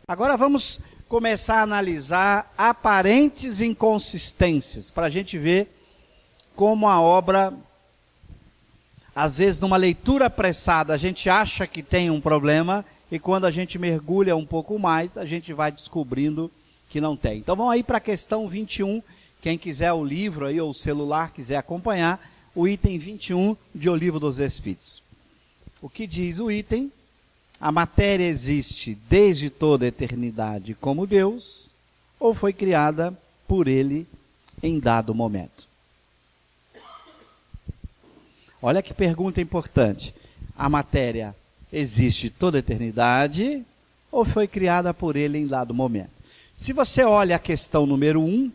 Agora vamos começar a analisar aparentes inconsistências, para a gente ver como a obra, às vezes numa leitura apressada, a gente acha que tem um problema, e quando a gente mergulha um pouco mais, a gente vai descobrindo que não tem. Então vamos aí para a questão 21, quem quiser o livro aí, ou o celular, quiser acompanhar, o item 21 de O Livro dos Espíritos. O que diz o item? A matéria existe desde toda a eternidade como Deus, ou foi criada por Ele em dado momento? Olha que pergunta importante. A matéria existe toda a eternidade, ou foi criada por Ele em dado momento? Se você olha a questão número 1,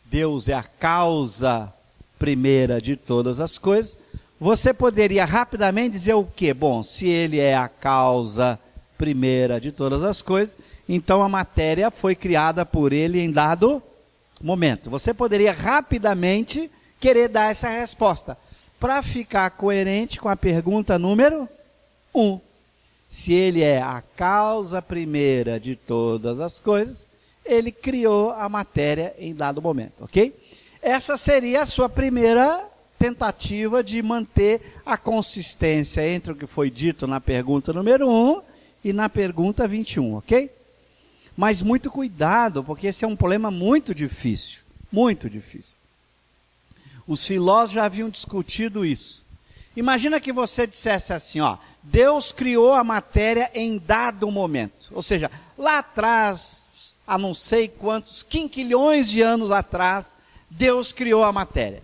Deus é a causa primeira de todas as coisas, você poderia rapidamente dizer o quê? Bom, se Ele é a causa primeira de todas as coisas, então a matéria foi criada por Ele em dado momento. Você poderia rapidamente querer dar essa resposta, para ficar coerente com a pergunta número 1. Se Ele é a causa primeira de todas as coisas, Ele criou a matéria em dado momento, ok? Essa seria a sua primeira tentativa de manter a consistência entre o que foi dito na pergunta número 1 e na pergunta 21, ok? Mas muito cuidado, porque esse é um problema muito difícil, muito difícil. Os filósofos já haviam discutido isso. Imagina que você dissesse assim, ó, Deus criou a matéria em dado momento. Ou seja, lá atrás, há não sei quantos quinquilhões de anos atrás, Deus criou a matéria.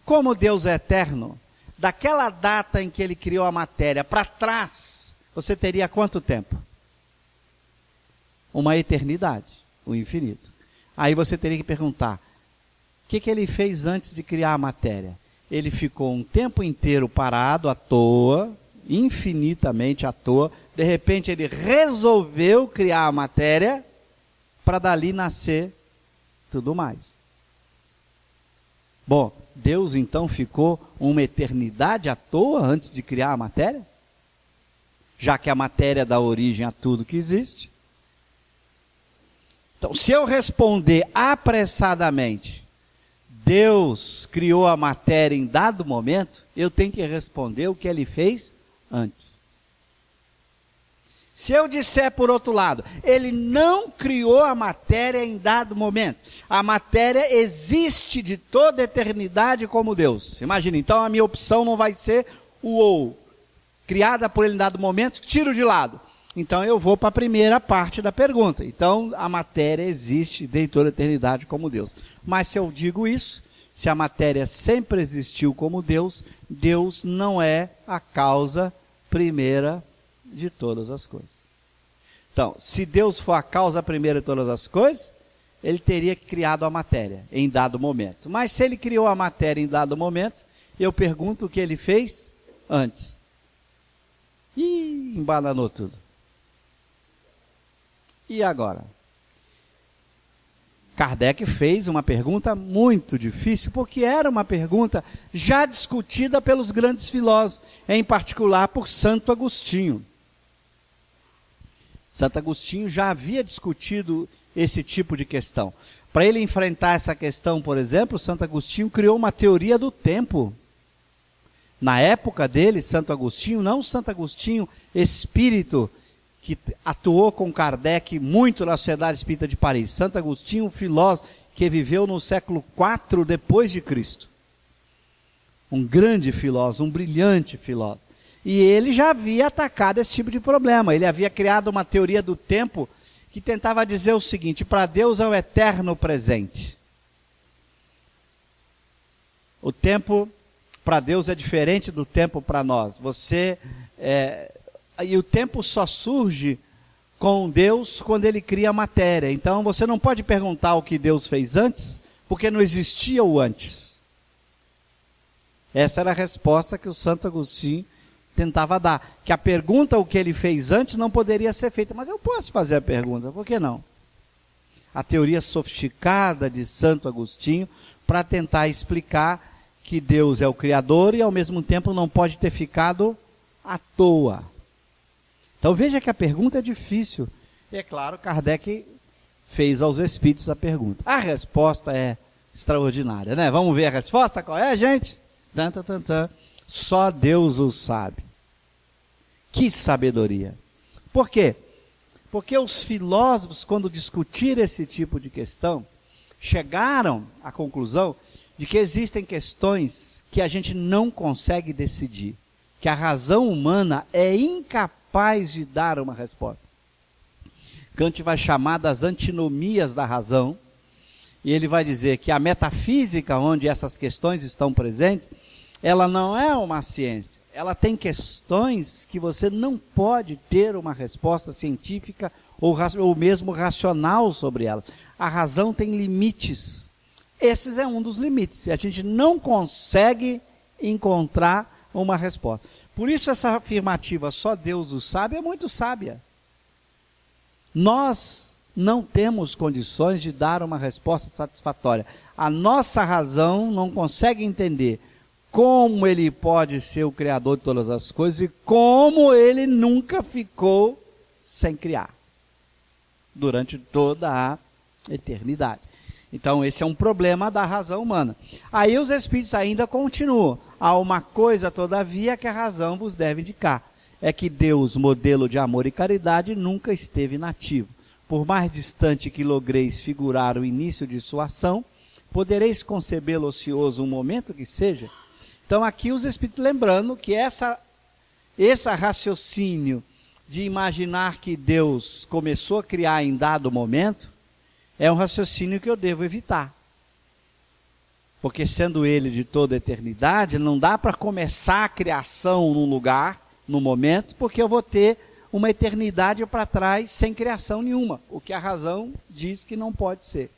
Como Deus é eterno, daquela data em que Ele criou a matéria para trás, você teria quanto tempo? Uma eternidade, o infinito. Aí você teria que perguntar, o que Ele fez antes de criar a matéria? Ele ficou um tempo inteiro parado, à toa, infinitamente à toa. De repente Ele resolveu criar a matéria para dali nascer tudo mais. Bom, Deus então ficou uma eternidade à toa antes de criar a matéria? Já que a matéria dá origem a tudo que existe. Então, se eu responder apressadamente, Deus criou a matéria em dado momento, eu tenho que responder o que Ele fez antes. Se eu disser por outro lado, Ele não criou a matéria em dado momento. A matéria existe de toda a eternidade como Deus. Imagina, então a minha opção não vai ser o ou. Criada por Ele em dado momento, tiro de lado. Então eu vou para a primeira parte da pergunta. Então a matéria existe desde toda a eternidade como Deus. Mas se eu digo isso, se a matéria sempre existiu como Deus, Deus não é a causa primeira de todas as coisas. Então, se Deus for a causa primeira de todas as coisas, Ele teria criado a matéria em dado momento. Mas se Ele criou a matéria em dado momento, eu pergunto o que Ele fez antes. Ih, embananou tudo. E agora? Kardec fez uma pergunta muito difícil, porque era uma pergunta já discutida pelos grandes filósofos, em particular por Santo Agostinho. Santo Agostinho já havia discutido esse tipo de questão. Para ele enfrentar essa questão, por exemplo, Santo Agostinho criou uma teoria do tempo. Na época dele, Santo Agostinho, não Santo Agostinho espírito, que atuou com Kardec muito na Sociedade Espírita de Paris. Santo Agostinho, um filósofo que viveu no século IV depois de Cristo. Um grande filósofo, um brilhante filósofo. E ele já havia atacado esse tipo de problema. Ele havia criado uma teoria do tempo que tentava dizer o seguinte: para Deus é o eterno presente. O tempo para Deus é diferente do tempo para nós. E o tempo só surge com Deus quando Ele cria a matéria. Então você não pode perguntar o que Deus fez antes, porque não existia o antes. Essa era a resposta que o Santo Agostinho tentava dar. Que a pergunta o que Ele fez antes não poderia ser feita. Mas eu posso fazer a pergunta, por que não? A teoria sofisticada de Santo Agostinho para tentar explicar que Deus é o Criador e ao mesmo tempo não pode ter ficado à toa. Então veja que a pergunta é difícil. E é claro, Kardec fez aos espíritos a pergunta. A resposta é extraordinária, né? Vamos ver a resposta? Qual é, gente? Tan, tan, tan, tan. Só Deus o sabe. Que sabedoria. Por quê? Porque os filósofos, quando discutiram esse tipo de questão, chegaram à conclusão de que existem questões que a gente não consegue decidir, que a razão humana é incapaz de dar uma resposta. Kant vai chamar das antinomias da razão, e ele vai dizer que a metafísica, onde essas questões estão presentes, ela não é uma ciência. Ela tem questões que você não pode ter uma resposta científica ou mesmo racional sobre elas. A razão tem limites. Esse é um dos limites. E a gente não consegue encontrar uma resposta. Por isso essa afirmativa, só Deus o sabe, é muito sábia. Nós não temos condições de dar uma resposta satisfatória. A nossa razão não consegue entender como ele pode ser o criador de todas as coisas e como ele nunca ficou sem criar durante toda a eternidade. Então esse é um problema da razão humana. Aí os espíritos ainda continuam. Há uma coisa todavia que a razão vos deve indicar. É que Deus, modelo de amor e caridade, nunca esteve inativo. Por mais distante que logreis figurar o início de sua ação, podereis concebê-lo ocioso um momento que seja. Então aqui os espíritos lembrando que esse raciocínio de imaginar que Deus começou a criar em dado momento, é um raciocínio que eu devo evitar. Porque sendo ele de toda a eternidade, não dá para começar a criação num lugar, num momento, porque eu vou ter uma eternidade para trás sem criação nenhuma, o que a razão diz que não pode ser.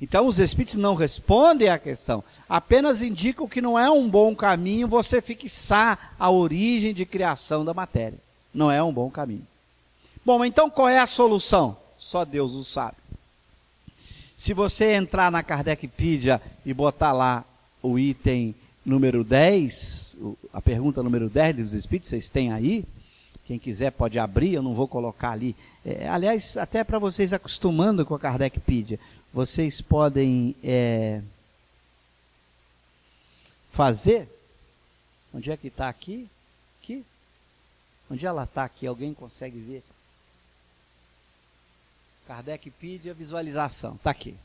Então os espíritos não respondem à questão, apenas indicam que não é um bom caminho você fixar a origem de criação da matéria. Não é um bom caminho. Bom, então qual é a solução? Só Deus o sabe. Se você entrar na Kardecpedia e botar lá o item número 10, a pergunta número 10 dos espíritos, vocês têm aí, quem quiser pode abrir, eu não vou colocar ali. Aliás, até para vocês acostumando com a Kardecpedia, vocês podem fazer, onde é que está aqui? Aqui? Onde ela está aqui? Alguém consegue ver? Kardecpedia visualização, está aqui.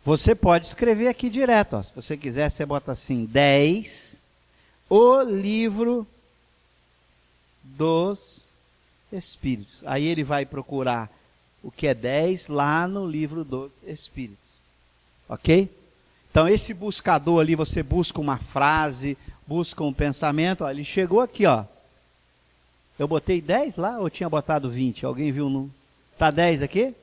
Você pode escrever aqui direto, ó. Se você quiser, você bota assim, 10, o livro dos Espíritos. Aí ele vai procurar o que é 10 lá no livro dos Espíritos. Ok? Então esse buscador ali, você busca uma frase, busca um pensamento, ó, ele chegou aqui, ó. Eu botei 10 lá ou tinha botado 20? Alguém viu? No... Tá 10 aqui?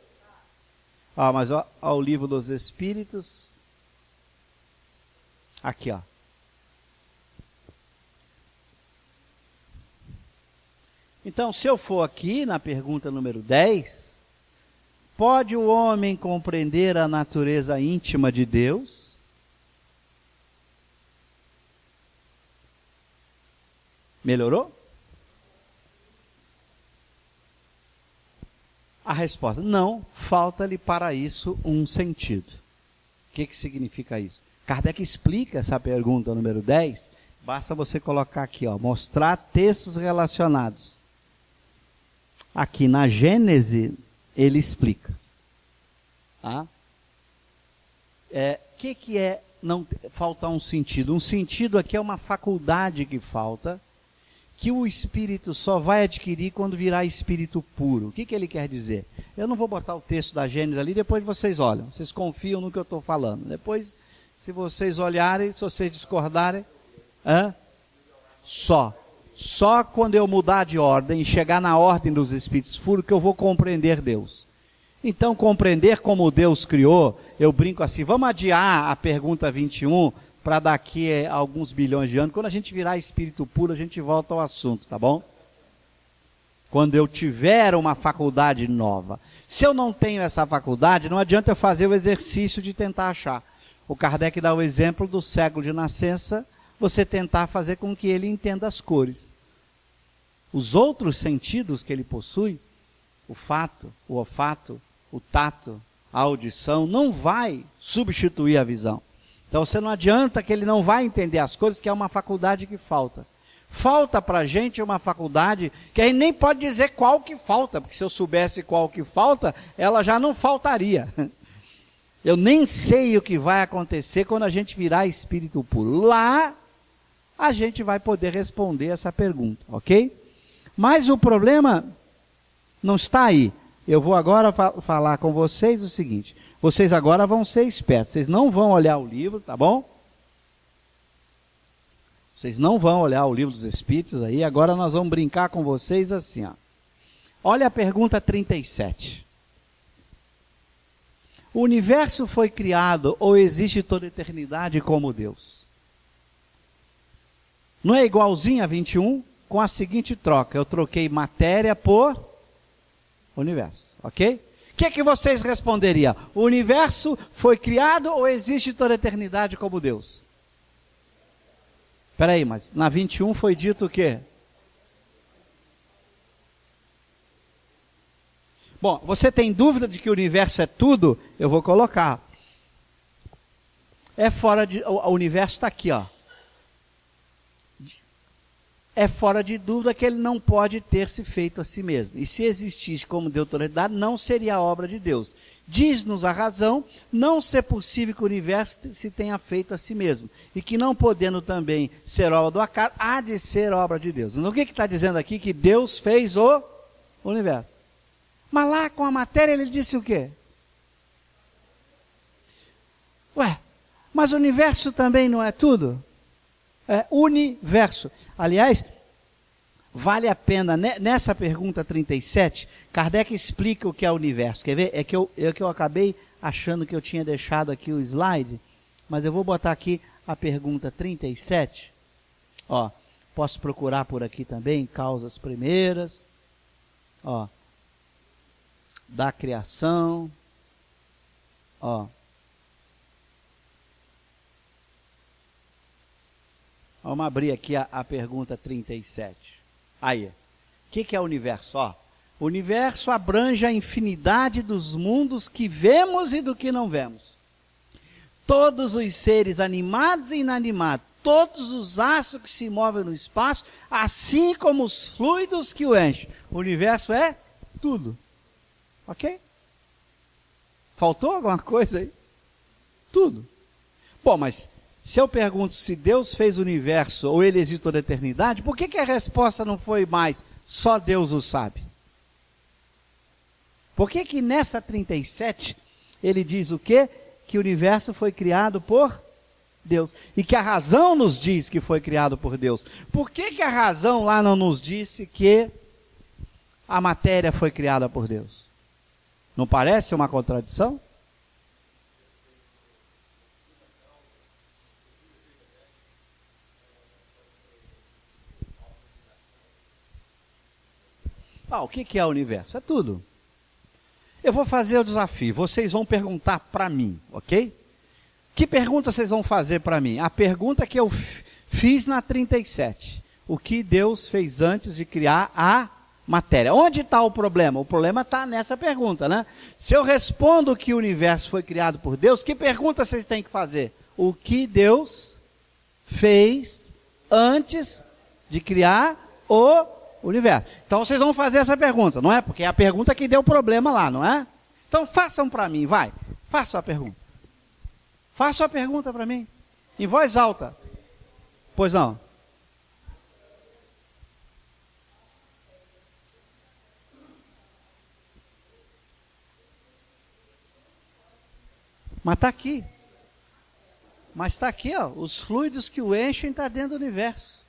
Ó, mas ó, o livro dos Espíritos. Aqui, ó. Então, se eu for aqui na pergunta número 10, pode o homem compreender a natureza íntima de Deus? Melhorou? A resposta, não, falta-lhe para isso um sentido. O que significa isso? Kardec explica essa pergunta número 10, basta você colocar aqui, ó, mostrar textos relacionados. Aqui na Gênese, ele explica. Que é não faltar um sentido? Um sentido aqui é uma faculdade que falta, que o espírito só vai adquirir quando virar espírito puro. O que ele quer dizer? Eu não vou botar o texto da Gênesis ali, depois vocês olham. Vocês confiam no que eu estou falando. Depois, se vocês olharem, se vocês discordarem, só quando eu mudar de ordem e chegar na ordem dos espíritos puros que eu vou compreender Deus. Então, compreender como Deus criou, eu brinco assim, vamos adiar a pergunta 21 para daqui a alguns bilhões de anos. Quando a gente virar espírito puro, a gente volta ao assunto, tá bom? Quando eu tiver uma faculdade nova. Se eu não tenho essa faculdade, não adianta eu fazer o exercício de tentar achar. O Kardec dá o exemplo do cego de nascença, você tentar fazer com que ele entenda as cores. os outros sentidos que ele possui, o fato, o olfato, o tato, a audição, não vai substituir a visão. Então você não adianta que ele não vai entender as coisas, que é uma faculdade que falta. Falta para a gente uma faculdade que a gente nem pode dizer qual que falta, porque se eu soubesse qual que falta, ela já não faltaria. Eu nem sei o que vai acontecer quando a gente virar espírito puro. Lá, a gente vai poder responder essa pergunta, ok? Mas o problema não está aí. Eu vou agora falar com vocês o seguinte. Vocês agora vão ser espertos. Vocês não vão olhar o livro, tá bom? Vocês não vão olhar o livro dos Espíritos aí. Agora nós vamos brincar com vocês assim, ó. Olha a pergunta 37. O universo foi criado ou existe toda a eternidade como Deus? Não é igualzinho a 21? Com a seguinte troca. Eu troquei matéria por universo, ok? O que vocês responderiam? O universo foi criado ou existe toda a eternidade como Deus? Espera aí, mas na 21 foi dito o quê? Bom, você tem dúvida de que o universo é tudo? Eu vou colocar. O universo está aqui, ó. É fora de dúvida que ele não pode ter se feito a si mesmo. E se existisse como Deus totalidade, não seria obra de Deus. Diz-nos a razão, não ser possível que o universo se tenha feito a si mesmo. E que não podendo também ser obra do acaso, há de ser obra de Deus. Então o que está dizendo aqui? Que Deus fez o universo. Mas lá com a matéria ele disse o quê? Ué, mas o universo também não é tudo? É universo. Aliás, vale a pena, nessa pergunta 37, Kardec explica o que é o universo. Quer ver? É que eu acabei achando que eu tinha deixado aqui o slide, mas eu vou botar aqui a pergunta 37. Ó, posso procurar por aqui também, causas primeiras, ó, da criação, ó. Vamos abrir aqui a pergunta 37. Aí, o que é o universo? Ó, o universo abrange a infinidade dos mundos que vemos e do que não vemos. Todos os seres animados e inanimados, todos os astros que se movem no espaço, assim como os fluidos que o enchem. O universo é tudo. Ok? Faltou alguma coisa aí? Tudo. Bom, mas se eu pergunto se Deus fez o universo ou ele existe toda a eternidade, por que a resposta não foi mais só Deus o sabe? Por que nessa 37 ele diz o quê? Que o universo foi criado por Deus. E que a razão nos diz que foi criado por Deus. Por que a razão lá não nos disse que a matéria foi criada por Deus? Não parece uma contradição? O que é o universo? É tudo. Eu vou fazer o desafio. Vocês vão perguntar para mim, ok? Que pergunta vocês vão fazer para mim? A pergunta que eu fiz na 37. O que Deus fez antes de criar a matéria? Onde está o problema? O problema está nessa pergunta, né? Se eu respondo que o universo foi criado por Deus, que pergunta vocês têm que fazer? O que Deus fez antes de criar o universo? Então vocês vão fazer essa pergunta, não é? Porque é a pergunta que deu problema lá, não é? Então façam para mim, vai. Façam a pergunta. Façam a pergunta para mim. Em voz alta. Pois não. Mas está aqui. Mas está aqui, ó. Os fluidos que o enchem estão dentro do universo.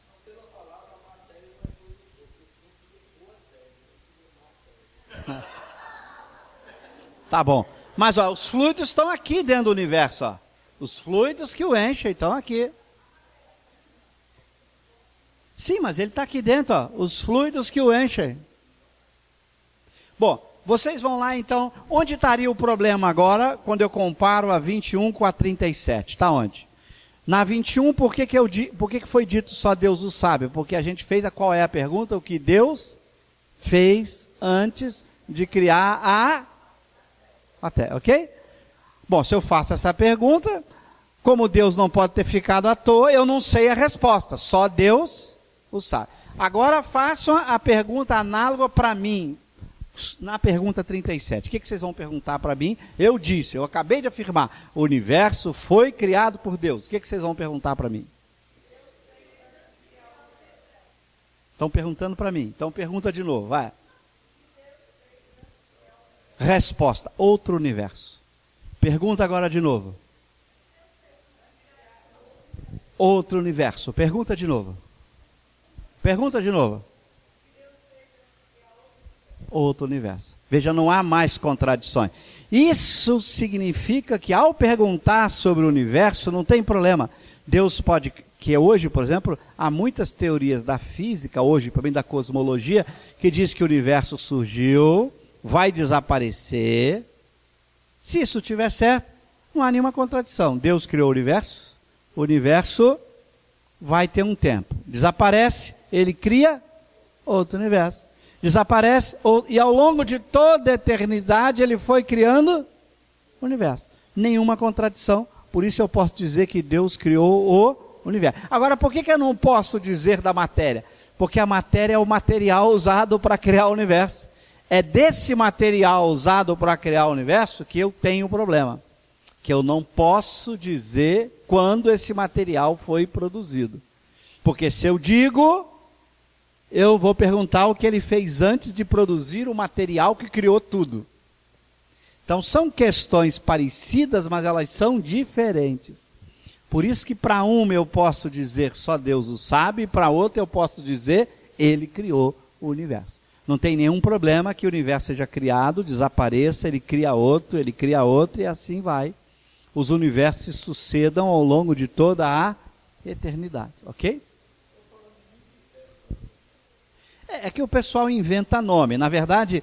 Tá bom. Mas ó, os fluidos estão aqui dentro do universo, ó. Os fluidos que o enchem estão aqui. Sim, mas ele está aqui dentro, ó. Os fluidos que o enchem. Bom, vocês vão lá então. Onde estaria o problema agora, quando eu comparo a 21 com a 37? Está onde? Na 21, por que foi dito só Deus o sabe? Porque a gente fez qual é a pergunta? O que Deus fez antes de criar a matéria, ok? Bom, se eu faço essa pergunta, como Deus não pode ter ficado à toa, eu não sei a resposta, só Deus o sabe. Agora façam a pergunta análoga para mim, na pergunta 37. O que vocês vão perguntar para mim? Eu acabei de afirmar, o universo foi criado por Deus. O que vocês vão perguntar para mim? Estão perguntando para mim, então pergunta de novo, vai. Resposta, outro universo. Pergunta agora de novo. Outro universo. Pergunta de novo. Pergunta de novo. Outro universo. Veja, não há mais contradições. Isso significa que ao perguntar sobre o universo, não tem problema. Deus pode, que hoje, por exemplo, há muitas teorias da física, hoje, também da cosmologia, que diz que o universo surgiu, vai desaparecer. Se isso estiver certo, não há nenhuma contradição. Deus criou o universo vai ter um tempo. Desaparece, ele cria outro universo. Desaparece, e ao longo de toda a eternidade ele foi criando o universo. Nenhuma contradição, por isso eu posso dizer que Deus criou o universo. Agora, por que eu não posso dizer da matéria? Porque a matéria é o material usado para criar o universo. É desse material usado para criar o universo que eu tenho um problema. Que eu não posso dizer quando esse material foi produzido. Porque se eu digo, eu vou perguntar o que ele fez antes de produzir o material que criou tudo. Então são questões parecidas, mas elas são diferentes. Por isso que para uma eu posso dizer só Deus o sabe, e para outra eu posso dizer ele criou o universo. Não tem nenhum problema que o universo seja criado, desapareça, ele cria outro e assim vai. Os universos se sucedam ao longo de toda a eternidade, ok? É que o pessoal inventa nome, na verdade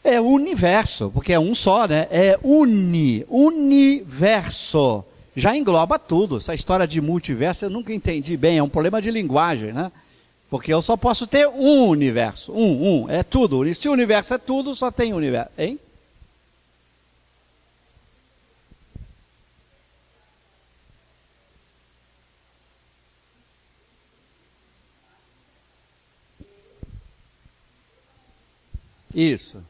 é universo, porque é um só, né? É universo, já engloba tudo. Essa história de multiverso eu nunca entendi bem, é um problema de linguagem, né? Porque eu só posso ter um universo, é tudo. Se o universo é tudo, só tem universo, hein? Isso.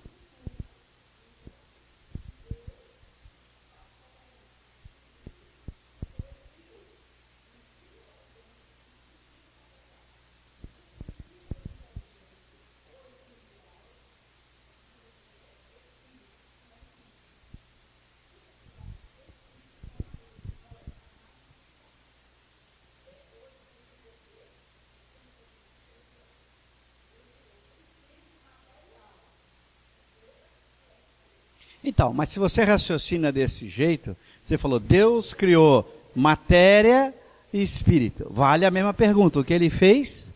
Então, mas se você raciocina desse jeito, você falou, Deus criou matéria e espírito. Vale a mesma pergunta, o que ele fez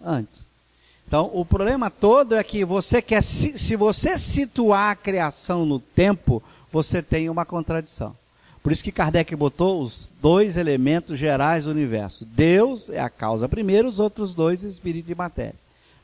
antes. Então, o problema todo é que você quer, se você situar a criação no tempo, você tem uma contradição. Por isso que Kardec botou os dois elementos gerais do universo. Deus é a causa primeira, os outros dois, espírito e matéria.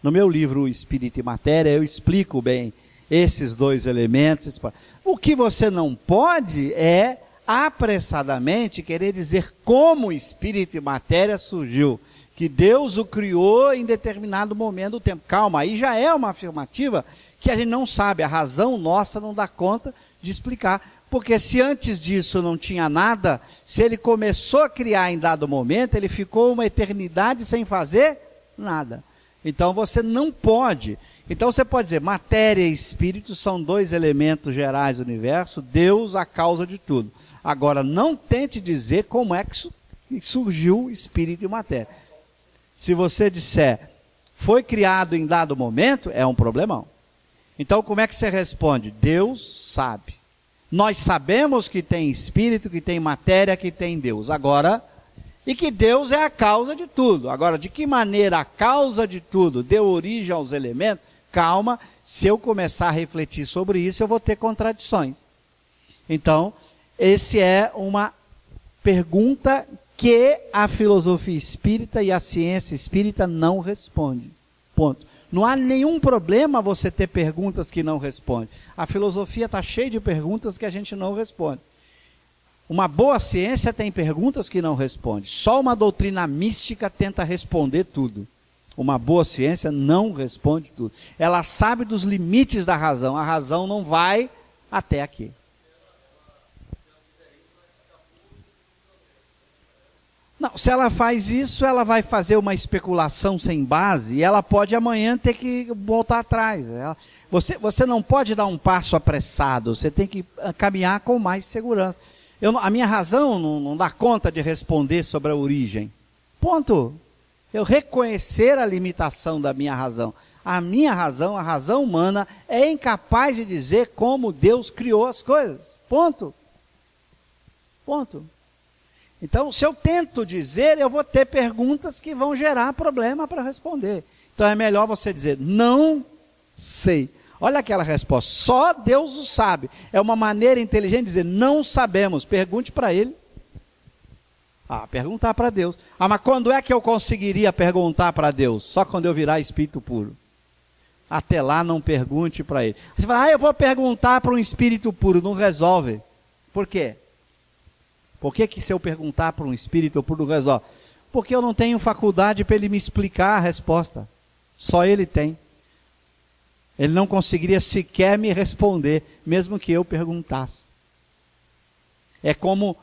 No meu livro, Espírito e Matéria, eu explico bem esses dois elementos. O que você não pode é apressadamente querer dizer como espírito e matéria surgiu, que Deus o criou em determinado momento do tempo. Calma, aí já é uma afirmativa que a gente não sabe, a razão nossa não dá conta de explicar, porque se antes disso não tinha nada, se ele começou a criar em dado momento, ele ficou uma eternidade sem fazer nada. Então você não pode. Então você pode dizer, matéria e espírito são dois elementos gerais do universo, Deus a causa de tudo. Agora, não tente dizer como é que surgiu espírito e matéria. Se você disser, foi criado em dado momento, é um problemão. Então como é que você responde? Deus sabe. Nós sabemos que tem espírito, que tem matéria, que tem Deus. Agora, e que Deus é a causa de tudo. Agora, de que maneira a causa de tudo deu origem aos elementos? Calma, se eu começar a refletir sobre isso, eu vou ter contradições. Então, esse é uma pergunta que a filosofia espírita e a ciência espírita não respondem. Ponto. Não há nenhum problema você ter perguntas que não responde. A filosofia está cheia de perguntas que a gente não responde. Uma boa ciência tem perguntas que não responde. Só uma doutrina mística tenta responder tudo. Uma boa ciência não responde tudo. Ela sabe dos limites da razão. A razão não vai até aqui. Não, se ela faz isso, ela vai fazer uma especulação sem base e ela pode amanhã ter que voltar atrás. Você não pode dar um passo apressado, você tem que caminhar com mais segurança. A minha razão não dá conta de responder sobre a origem. Ponto. Eu reconhecer a limitação da minha razão. A minha razão, a razão humana, é incapaz de dizer como Deus criou as coisas. Ponto. Ponto. Então, se eu tento dizer, eu vou ter perguntas que vão gerar problema para responder. Então, é melhor você dizer, não sei. Olha aquela resposta, só Deus o sabe. É uma maneira inteligente de dizer, não sabemos. Pergunte para Ele. Perguntar para Deus. Mas quando é que eu conseguiria perguntar para Deus? Só quando eu virar espírito puro. Até lá, não pergunte para Ele. Você fala, eu vou perguntar para um espírito puro. Não resolve. Por quê? Por que se eu perguntar para um espírito puro resolve? Porque eu não tenho faculdade para ele me explicar a resposta. Só ele tem. Ele não conseguiria sequer me responder, mesmo que eu perguntasse. É como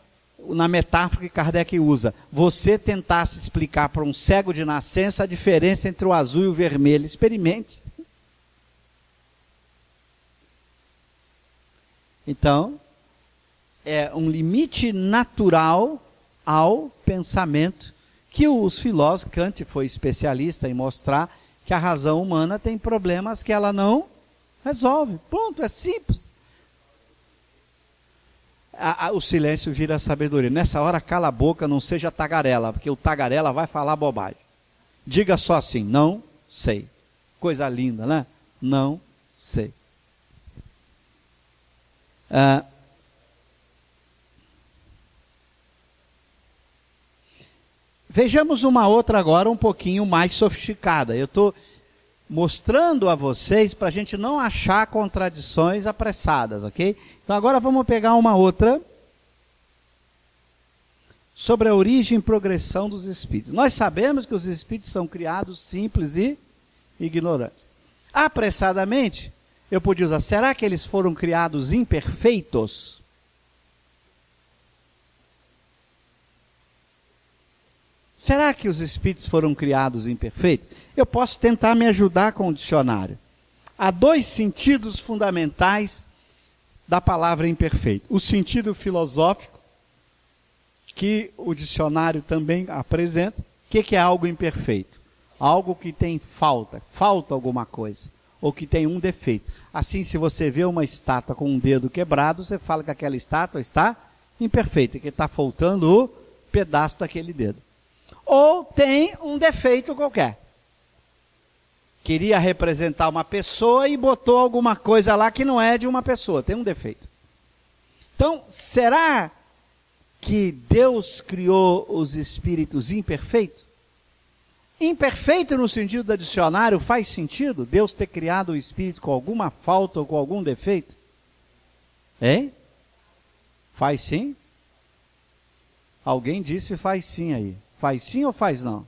na metáfora que Kardec usa. Você tentasse explicar para um cego de nascença a diferença entre o azul e o vermelho. Experimente. Então, é um limite natural ao pensamento que os filósofos, Kant foi especialista em mostrar que a razão humana tem problemas que ela não resolve. Ponto, é simples. O silêncio vira sabedoria. Nessa hora, cala a boca, não seja tagarela, porque o tagarela vai falar bobagem. Diga só assim, não sei. Coisa linda, né? Não sei. Vejamos uma outra agora um pouquinho mais sofisticada. Eu estou mostrando a vocês para a gente não achar contradições apressadas, ok? Então agora vamos pegar uma outra sobre a origem e progressão dos espíritos. Nós sabemos que os espíritos são criados simples e ignorantes. Apressadamente, eu podia usar, será que eles foram criados imperfeitos? Será que os espíritos foram criados imperfeitos? Eu posso tentar me ajudar com o dicionário. Há dois sentidos fundamentais da palavra imperfeito. O sentido filosófico, que o dicionário também apresenta. O que é algo imperfeito? Algo que tem falta alguma coisa, ou que tem um defeito. Assim, se você vê uma estátua com um dedo quebrado, você fala que aquela estátua está imperfeita, que está faltando o pedaço daquele dedo. Ou tem um defeito qualquer. Queria representar uma pessoa e botou alguma coisa lá que não é de uma pessoa, tem um defeito. Então, será que Deus criou os espíritos imperfeitos? Imperfeito no sentido do dicionário faz sentido? Deus ter criado o espírito com alguma falta ou com algum defeito? Hein? Faz sim? Alguém disse faz sim aí. Faz sim ou faz não?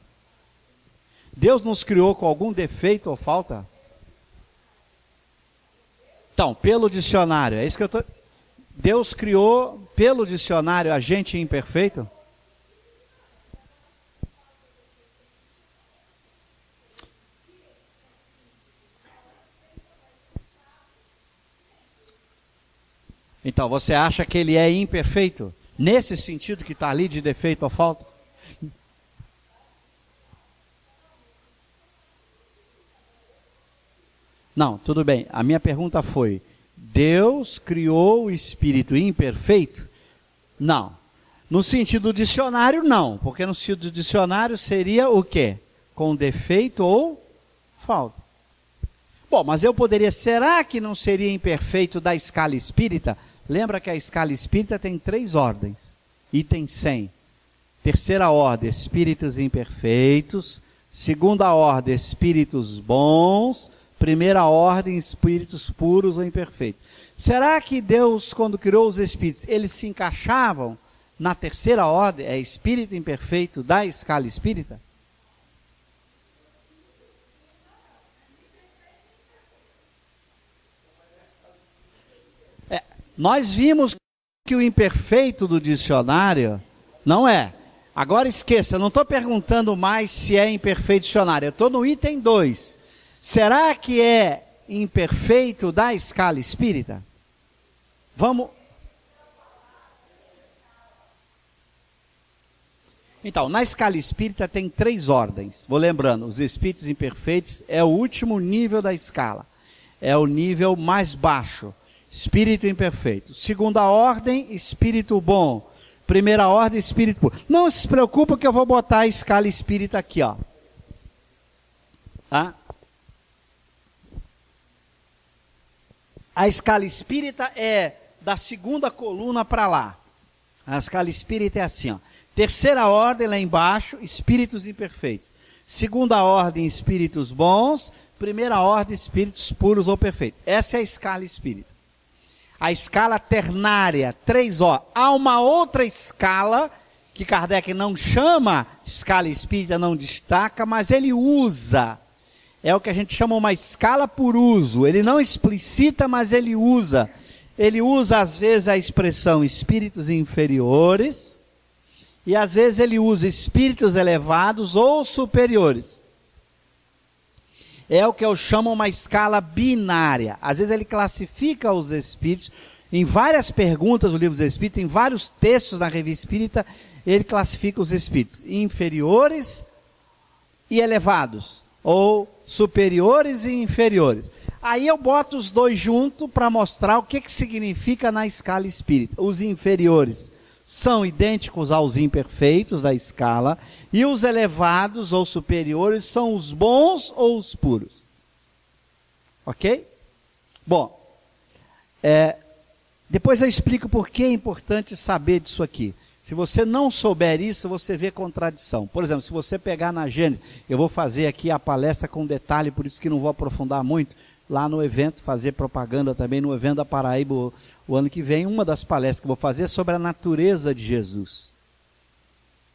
Deus nos criou com algum defeito ou falta? Então, pelo dicionário, é isso que eu estou... Deus criou, pelo dicionário, a gente imperfeito? Então, você acha que ele é imperfeito? Nesse sentido que está ali de defeito ou falta? Não, tudo bem. A minha pergunta foi, Deus criou o espírito imperfeito? Não. No sentido do dicionário, não. Porque no sentido do dicionário seria o quê? Com defeito ou falta. Bom, mas eu poderia, será que não seria imperfeito da escala espírita? Lembra que a escala espírita tem 3 ordens. Item 100. Terceira ordem, espíritos imperfeitos. Segunda ordem, espíritos bons. Primeira ordem, espíritos puros ou imperfeitos. Será que Deus, quando criou os espíritos, eles se encaixavam na terceira ordem, é espírito imperfeito da escala espírita? Nós vimos que o imperfeito do dicionário não é. Agora esqueça, eu não estou perguntando mais se é imperfeito dicionário, eu estou no item 2. Será que é imperfeito da escala espírita? Vamos. Então, na escala espírita tem 3 ordens. Vou lembrando, os espíritos imperfeitos é o último nível da escala. É o nível mais baixo. Espírito imperfeito. Segunda ordem, espírito bom. Primeira ordem, espírito puro. Não se preocupe que eu vou botar a escala espírita aqui, ó. Tá? A escala espírita é da segunda coluna para lá. A escala espírita é assim, ó. Terceira ordem lá embaixo, espíritos imperfeitos. Segunda ordem, espíritos bons. Primeira ordem, espíritos puros ou perfeitos. Essa é a escala espírita. A escala ternária, 3O. Há uma outra escala, que Kardec não chama escala espírita, não destaca, mas ele usa. É o que a gente chama uma escala por uso. Ele não explicita, mas ele usa. Ele usa, às vezes, a expressão espíritos inferiores, e às vezes ele usa espíritos elevados ou superiores. É o que eu chamo uma escala binária. Às vezes ele classifica os espíritos, em várias perguntas do livro dos espíritos, em vários textos na revista espírita, ele classifica os espíritos inferiores e elevados, ou superiores e inferiores. Aí eu boto os dois juntos para mostrar o que significa na escala espírita. Os inferiores são idênticos aos imperfeitos da escala, e os elevados ou superiores são os bons ou os puros. Ok? Bom, depois eu explico por que é importante saber disso aqui. Se você não souber isso, você vê contradição. Por exemplo, se você pegar na Gênesis, eu vou fazer aqui a palestra com detalhe, por isso que não vou aprofundar muito, lá no evento, fazer propaganda também no evento da Paraíba o ano que vem. Uma das palestras que eu vou fazer é sobre a natureza de Jesus,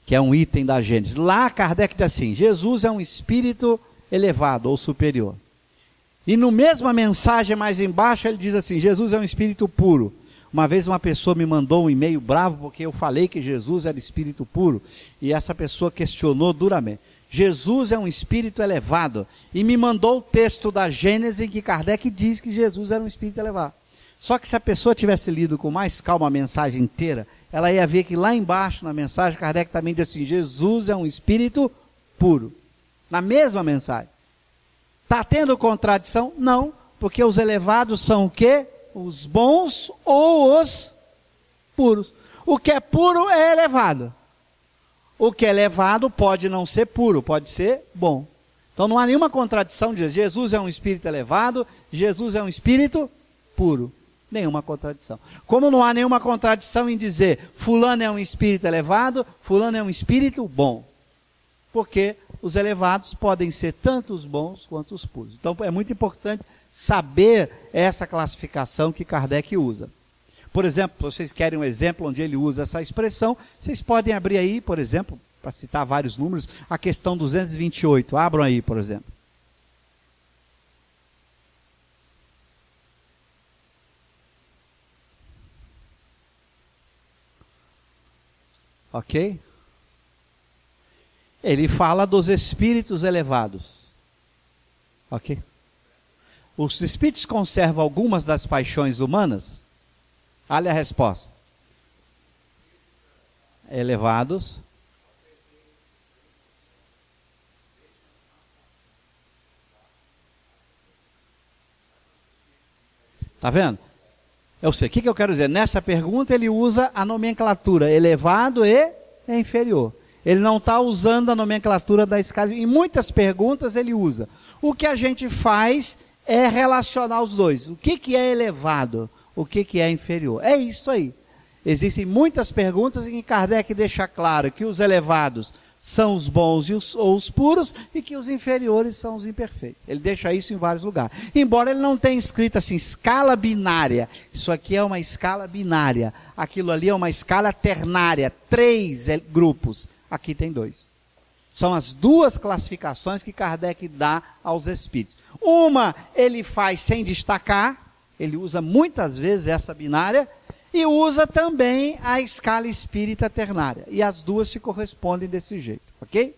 que é um item da Gênesis. Lá Kardec diz assim, Jesus é um espírito elevado ou superior. E no mesma mensagem mais embaixo ele diz assim, Jesus é um espírito puro. Uma vez uma pessoa me mandou um e-mail bravo porque eu falei que Jesus era espírito puro, e essa pessoa questionou duramente. Jesus é um espírito elevado, e me mandou o texto da Gênesis em que Kardec diz que Jesus era um espírito elevado. Só que se a pessoa tivesse lido com mais calma a mensagem inteira, ela ia ver que lá embaixo na mensagem Kardec também diz assim, Jesus é um espírito puro. Na mesma mensagem. Está tendo contradição? Não, porque os elevados são o quê? Os bons ou os puros. O que é puro é elevado. O que é elevado pode não ser puro, pode ser bom. Então não há nenhuma contradição de dizer Jesus é um espírito elevado, Jesus é um espírito puro. Nenhuma contradição. Como não há nenhuma contradição em dizer fulano é um espírito elevado, fulano é um espírito bom. Porque os elevados podem ser tanto os bons quanto os puros. Então é muito importante saber essa classificação que Kardec usa. Por exemplo, se vocês querem um exemplo onde ele usa essa expressão, vocês podem abrir aí, por exemplo, para citar vários números, a questão 228. Abram aí, por exemplo. Ok? Ele fala dos espíritos elevados. Ok? Os espíritos conservam algumas das paixões humanas? Olha a resposta. Elevados. Está vendo? Eu sei. O que eu quero dizer? Nessa pergunta ele usa a nomenclatura elevado e inferior. Ele não está usando a nomenclatura da escala. Em muitas perguntas ele usa. O que a gente faz é relacionar os dois. O que é elevado? O que é inferior? É isso aí. Existem muitas perguntas em que Kardec deixa claro que os elevados são os bons ou os puros, e que os inferiores são os imperfeitos. Ele deixa isso em vários lugares. Embora ele não tenha escrito assim, escala binária. Isso aqui é uma escala binária. Aquilo ali é uma escala ternária. 3 grupos. Aqui tem 2. São as 2 classificações que Kardec dá aos espíritos. Uma ele faz sem destacar. Ele usa muitas vezes essa binária. E usa também a escala espírita ternária. E as 2 se correspondem desse jeito, ok?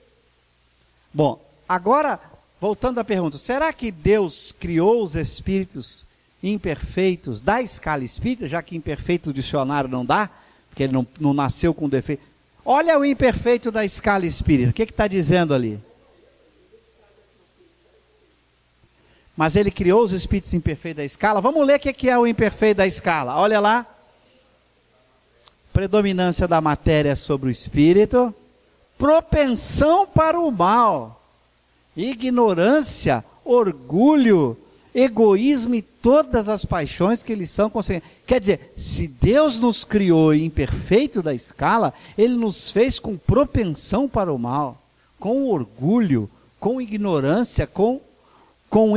Bom, agora, voltando à pergunta, será que Deus criou os espíritos imperfeitos da escala espírita, já que imperfeito o dicionário não dá, porque ele não nasceu com defeito? Olha o imperfeito da escala espírita, o que está dizendo ali? Mas ele criou os espíritos imperfeitos da escala. Vamos ler o que é o imperfeito da escala. Olha lá. Predominância da matéria sobre o espírito, propensão para o mal, ignorância, orgulho, egoísmo e todas as paixões que lhes são consequentes. Quer dizer, se Deus nos criou imperfeito da escala, Ele nos fez com propensão para o mal, com orgulho, com ignorância, com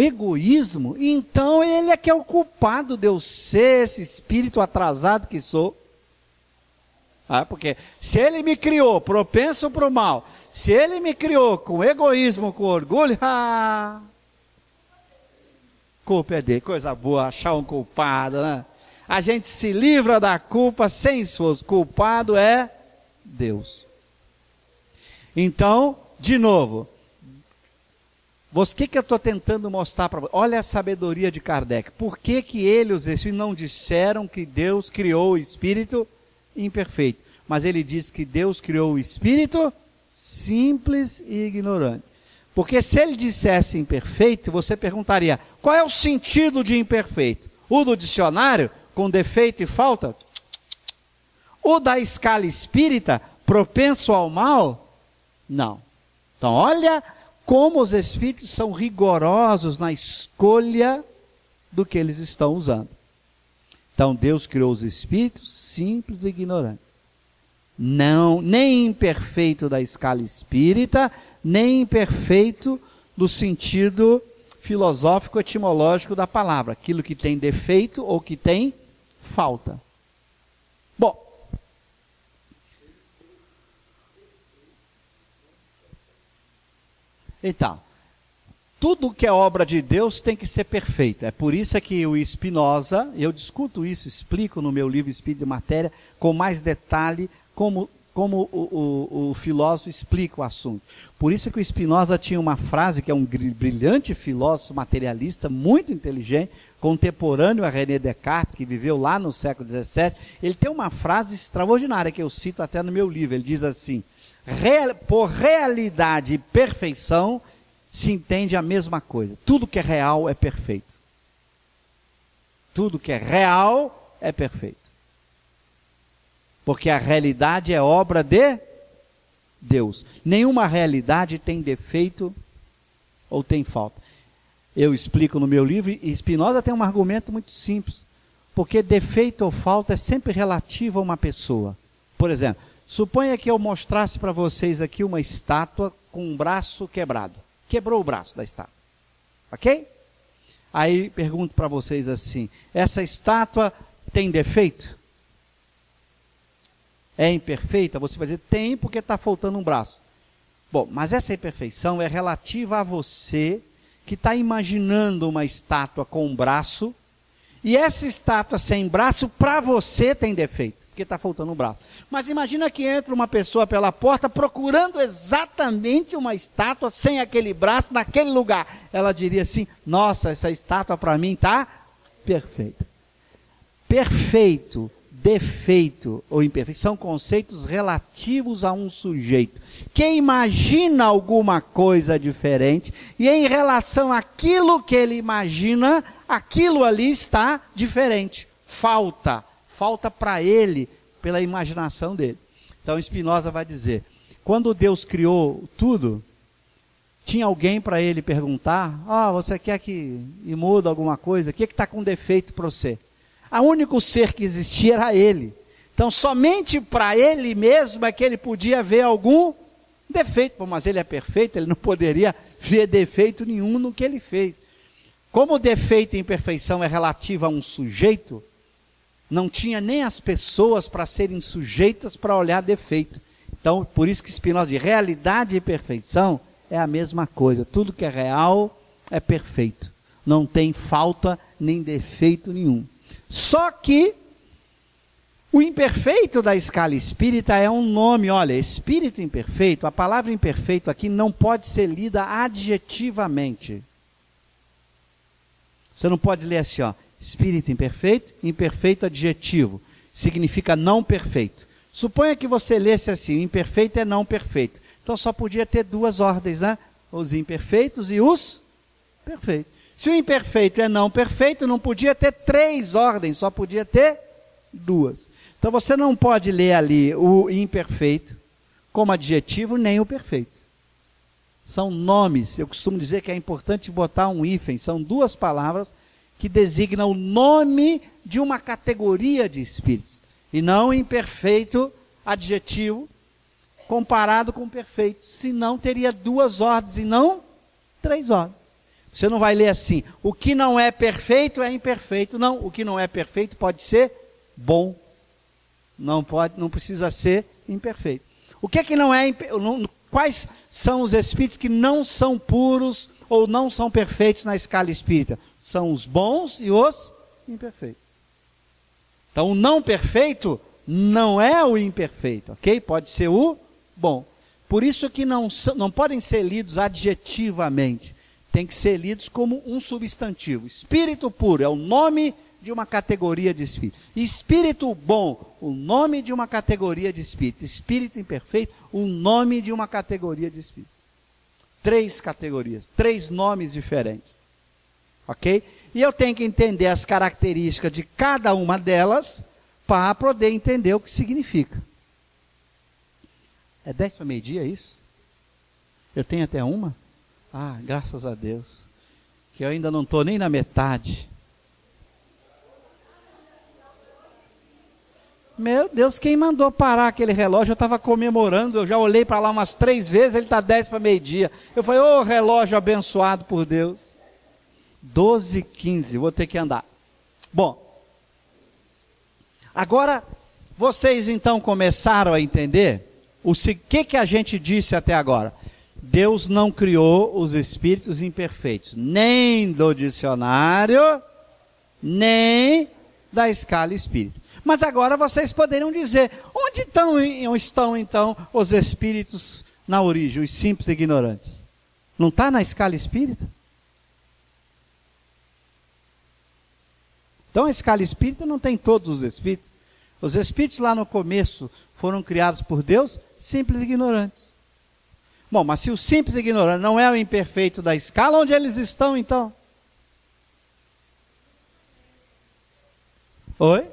egoísmo. Então Ele é que é o culpado de eu ser esse espírito atrasado que sou. Porque se Ele me criou propenso para o mal, se Ele me criou com egoísmo, com orgulho, culpa é dele. Coisa boa, achar um culpado, né? A gente se livra da culpa sem esforço. Culpado é Deus. Então, de novo, o que eu estou tentando mostrar para você? Olha a sabedoria de Kardec. Por que ele e os espíritos não disseram que Deus criou o espírito imperfeito? Mas ele diz que Deus criou o espírito simples e ignorante. Porque se ele dissesse imperfeito, você perguntaria, qual é o sentido de imperfeito? O do dicionário, com defeito e falta? O da escala espírita, propenso ao mal? Não. Então olha como os espíritos são rigorosos na escolha do que eles estão usando. Então Deus criou os espíritos simples e ignorantes. Não, nem imperfeito da escala espírita, nem imperfeito do sentido filosófico etimológico da palavra, aquilo que tem defeito ou que tem falta. Bom, então, tudo que é obra de Deus tem que ser perfeito. É por isso que o Spinoza, eu discuto isso, explico no meu livro Espírito e Matéria, com mais detalhe, como o filósofo explica o assunto. Por isso que o Spinoza tinha uma frase, que é um brilhante filósofo materialista, muito inteligente, contemporâneo a René Descartes, que viveu lá no século XVII. Ele tem uma frase extraordinária, que eu cito até no meu livro. Ele diz assim, por realidade e perfeição se entende a mesma coisa. Tudo que é real é perfeito. Tudo que é real é perfeito. Porque a realidade é obra de Deus. Nenhuma realidade tem defeito ou tem falta. Eu explico no meu livro, e Spinoza tem um argumento muito simples. Porque defeito ou falta é sempre relativo a uma pessoa. Por exemplo, suponha que eu mostrasse para vocês aqui uma estátua com um braço quebrado. Quebrou o braço da estátua. Ok? Aí pergunto para vocês assim, essa estátua tem defeito? É imperfeita? Você vai dizer, tem porque está faltando um braço. Bom, mas essa imperfeição é relativa a você que está imaginando uma estátua com um braço, e essa estátua sem braço, para você tem defeito, porque está faltando um braço. Mas imagina que entra uma pessoa pela porta procurando exatamente uma estátua sem aquele braço naquele lugar. Ela diria assim, nossa, essa estátua para mim está perfeita. Perfeito, defeito ou imperfeito são conceitos relativos a um sujeito que imagina alguma coisa diferente e em relação àquilo que ele imagina, aquilo ali está diferente. Falta para ele pela imaginação dele. Então Spinoza vai dizer, quando Deus criou tudo, tinha alguém para ele perguntar, você quer que muda alguma coisa? O que está com defeito para você? O único ser que existia era ele. Então, somente para ele mesmo é que ele podia ver algum defeito. Pô, mas ele é perfeito, ele não poderia ver defeito nenhum no que ele fez. Como o defeito e imperfeição é relativo a um sujeito, não tinha nem as pessoas para serem sujeitas para olhar defeito. Então, por isso que Spinoza diz, realidade e perfeição é a mesma coisa. Tudo que é real é perfeito. Não tem falta nem defeito nenhum. Só que o imperfeito da escala espírita é um nome. Olha, espírito imperfeito, a palavra imperfeito aqui não pode ser lida adjetivamente. Você não pode ler assim, ó, espírito imperfeito, imperfeito adjetivo. Significa não perfeito. Suponha que você lesse assim, imperfeito é não perfeito. Então só podia ter duas ordens, né? Os imperfeitos e os perfeitos. Se o imperfeito é não perfeito, não podia ter três ordens, só podia ter duas. Então você não pode ler ali o imperfeito como adjetivo, nem o perfeito. São nomes, eu costumo dizer que é importante botar um hífen, são duas palavras que designam o nome de uma categoria de espíritos. E não imperfeito adjetivo comparado com perfeito. Senão teria duas ordens e não três ordens. Você não vai ler assim, o que não é perfeito é imperfeito. Não, o que não é perfeito pode ser bom. Não precisa ser imperfeito. O que é que não é quais são os espíritos que não são puros ou não são perfeitos na escala espírita? São os bons e os imperfeitos. Então, o não perfeito não é o imperfeito, ok? Pode ser o bom. Por isso que não podem ser lidos adjetivamente. Tem que ser lidos como um substantivo. Espírito puro é o nome de uma categoria de espírito. Espírito bom, o nome de uma categoria de espírito. Espírito imperfeito, o nome de uma categoria de espírito. Três categorias, três nomes diferentes. Ok? E eu tenho que entender as características de cada uma delas para poder entender o que significa. É 10 para meio-dia, é isso? Eu tenho até uma? Ah, graças a Deus. Que eu ainda não estou nem na metade. Meu Deus, quem mandou parar aquele relógio? Eu estava comemorando, eu já olhei para lá umas 3 vezes, ele está 10 para meio-dia. Eu falei, ô relógio abençoado por Deus. 12h15, vou ter que andar. Bom, agora, vocês então começaram a entender o que a gente disse até agora. Deus não criou os espíritos imperfeitos, nem do dicionário, nem da escala espírita. Mas agora vocês poderiam dizer, onde estão então os espíritos na origem, os simples e ignorantes? Não está na escala espírita? Então a escala espírita não tem todos os espíritos. Os espíritos lá no começo foram criados por Deus, simples e ignorantes. Bom, mas se o simples e ignorante não é o imperfeito da escala, onde eles estão então? Oi?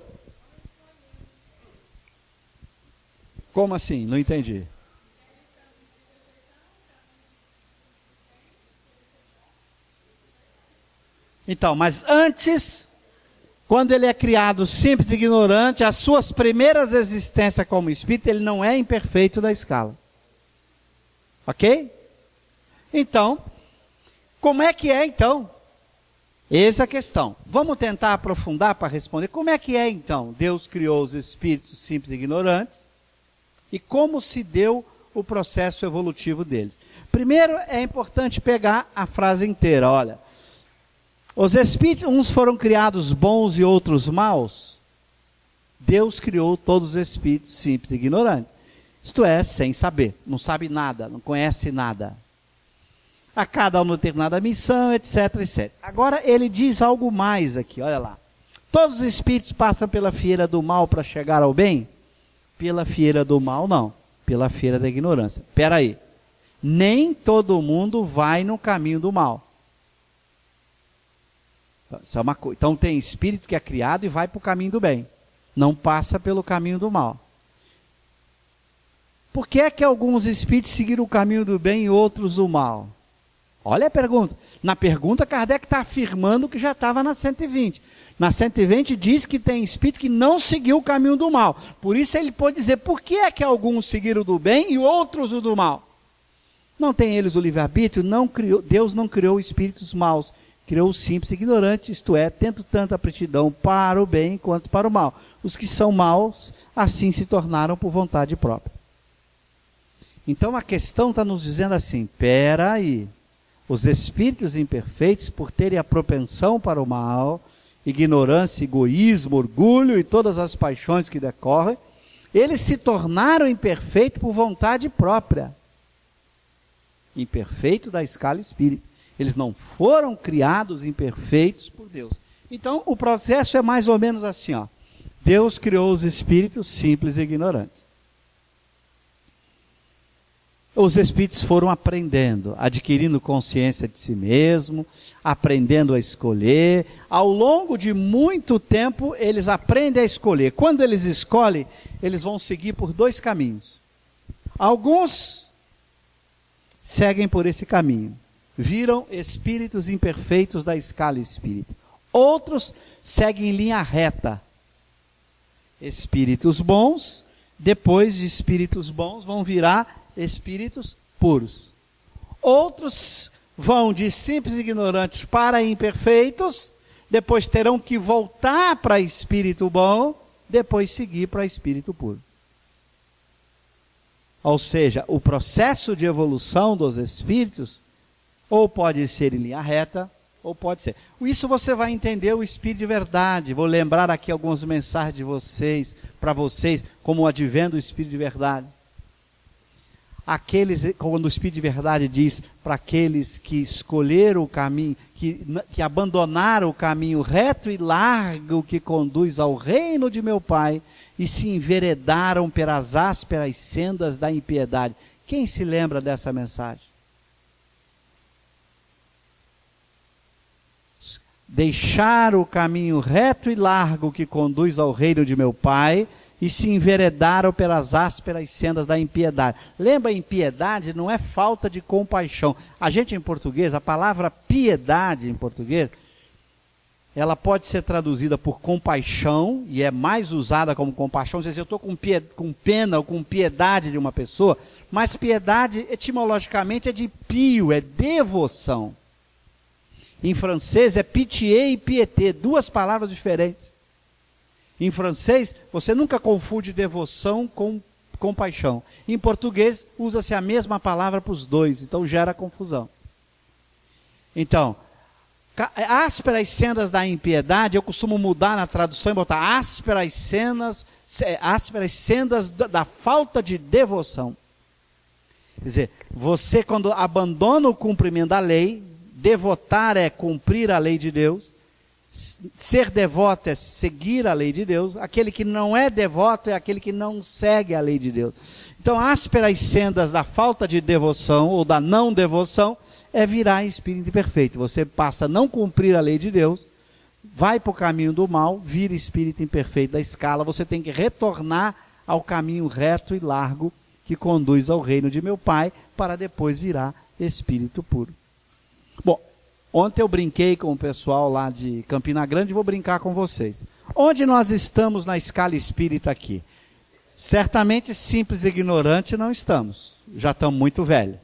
Como assim? Não entendi. Então, mas antes, quando ele é criado simples e ignorante, as suas primeiras existências como espírito, ele não é imperfeito da escala. Ok? Então, como é que é então? Essa é a questão. Vamos tentar aprofundar para responder. Como é que é então? Deus criou os espíritos simples e ignorantes. E como se deu o processo evolutivo deles? Primeiro, é importante pegar a frase inteira. Olha, os espíritos, uns foram criados bons e outros maus. Deus criou todos os espíritos simples e ignorantes. Isto é, sem saber, não sabe nada, não conhece nada. A cada um determinada missão, etc, etc. Agora ele diz algo mais aqui, olha lá. Todos os espíritos passam pela fieira do mal para chegar ao bem? Pela fieira do mal, não. Pela fieira da ignorância. Espera aí. Nem todo mundo vai no caminho do mal. Isso é uma coisa. Então tem espírito que é criado e vai para o caminho do bem. Não passa pelo caminho do mal. Por que é que alguns espíritos seguiram o caminho do bem e outros o mal? Olha a pergunta. Na pergunta, Kardec está afirmando que já estava na 120. Na 120 diz que tem espírito que não seguiu o caminho do mal. Por isso ele pode dizer, por que é que alguns seguiram do bem e outros o do mal? Não tem eles o livre-arbítrio? Deus não criou espíritos maus. Criou os simples e ignorantes, isto é, tendo tanta aptidão para o bem quanto para o mal. Os que são maus, assim se tornaram por vontade própria. Então a questão está nos dizendo assim, espera aí, os espíritos imperfeitos, por terem a propensão para o mal, ignorância, egoísmo, orgulho e todas as paixões que decorrem, eles se tornaram imperfeitos por vontade própria. Imperfeito da escala espírita. Eles não foram criados imperfeitos por Deus. Então o processo é mais ou menos assim, ó. Deus criou os espíritos simples e ignorantes. Os espíritos foram aprendendo, adquirindo consciência de si mesmo, aprendendo a escolher. Ao longo de muito tempo, eles aprendem a escolher. Quando eles escolhem, eles vão seguir por dois caminhos. Alguns seguem por esse caminho. Viram espíritos imperfeitos da escala espírita. Outros seguem em linha reta. Espíritos bons, depois de espíritos bons, vão virar espíritos puros. Outros vão de simples e ignorantes para imperfeitos, depois terão que voltar para espírito bom, depois seguir para espírito puro. Ou seja, o processo de evolução dos espíritos, ou pode ser em linha reta, ou pode ser. Isso você vai entender o Espírito de Verdade. Vou lembrar aqui algumas mensagens de vocês, para vocês, como o advento do Espírito de Verdade. Quando o Espírito de Verdade diz para aqueles que escolheram o caminho, que abandonaram o caminho reto e largo que conduz ao reino de meu Pai, e se enveredaram pelas ásperas sendas da impiedade. Quem se lembra dessa mensagem? Deixar o caminho reto e largo que conduz ao reino de meu Pai, e se enveredaram pelas ásperas sendas da impiedade. Lembra, impiedade não é falta de compaixão. A gente em português, a palavra piedade em português, ela pode ser traduzida por compaixão, e é mais usada como compaixão. Às vezes eu estou com pena ou com piedade de uma pessoa, mas piedade etimologicamente é de pio, é devoção. Em francês é pitié e piété, duas palavras diferentes. Em francês, você nunca confunde devoção com compaixão. Em português, usa-se a mesma palavra para os dois, então gera confusão. Então, ásperas sendas da impiedade, eu costumo mudar na tradução e botar ásperas sendas da falta de devoção. Quer dizer, você quando abandona o cumprimento da lei, devotar é cumprir a lei de Deus, ser devoto é seguir a lei de Deus, aquele que não é devoto é aquele que não segue a lei de Deus. Então, ásperas sendas da falta de devoção ou da não devoção é virar espírito imperfeito. Você passa a não cumprir a lei de Deus, vai para o caminho do mal, vira espírito imperfeito da escala, você tem que retornar ao caminho reto e largo que conduz ao reino de meu Pai, para depois virar espírito puro. Bom, ontem eu brinquei com o pessoal lá de Campina Grande, vou brincar com vocês. Onde nós estamos na escala espírita aqui? Certamente simples e ignorante não estamos, já estamos muito velhos.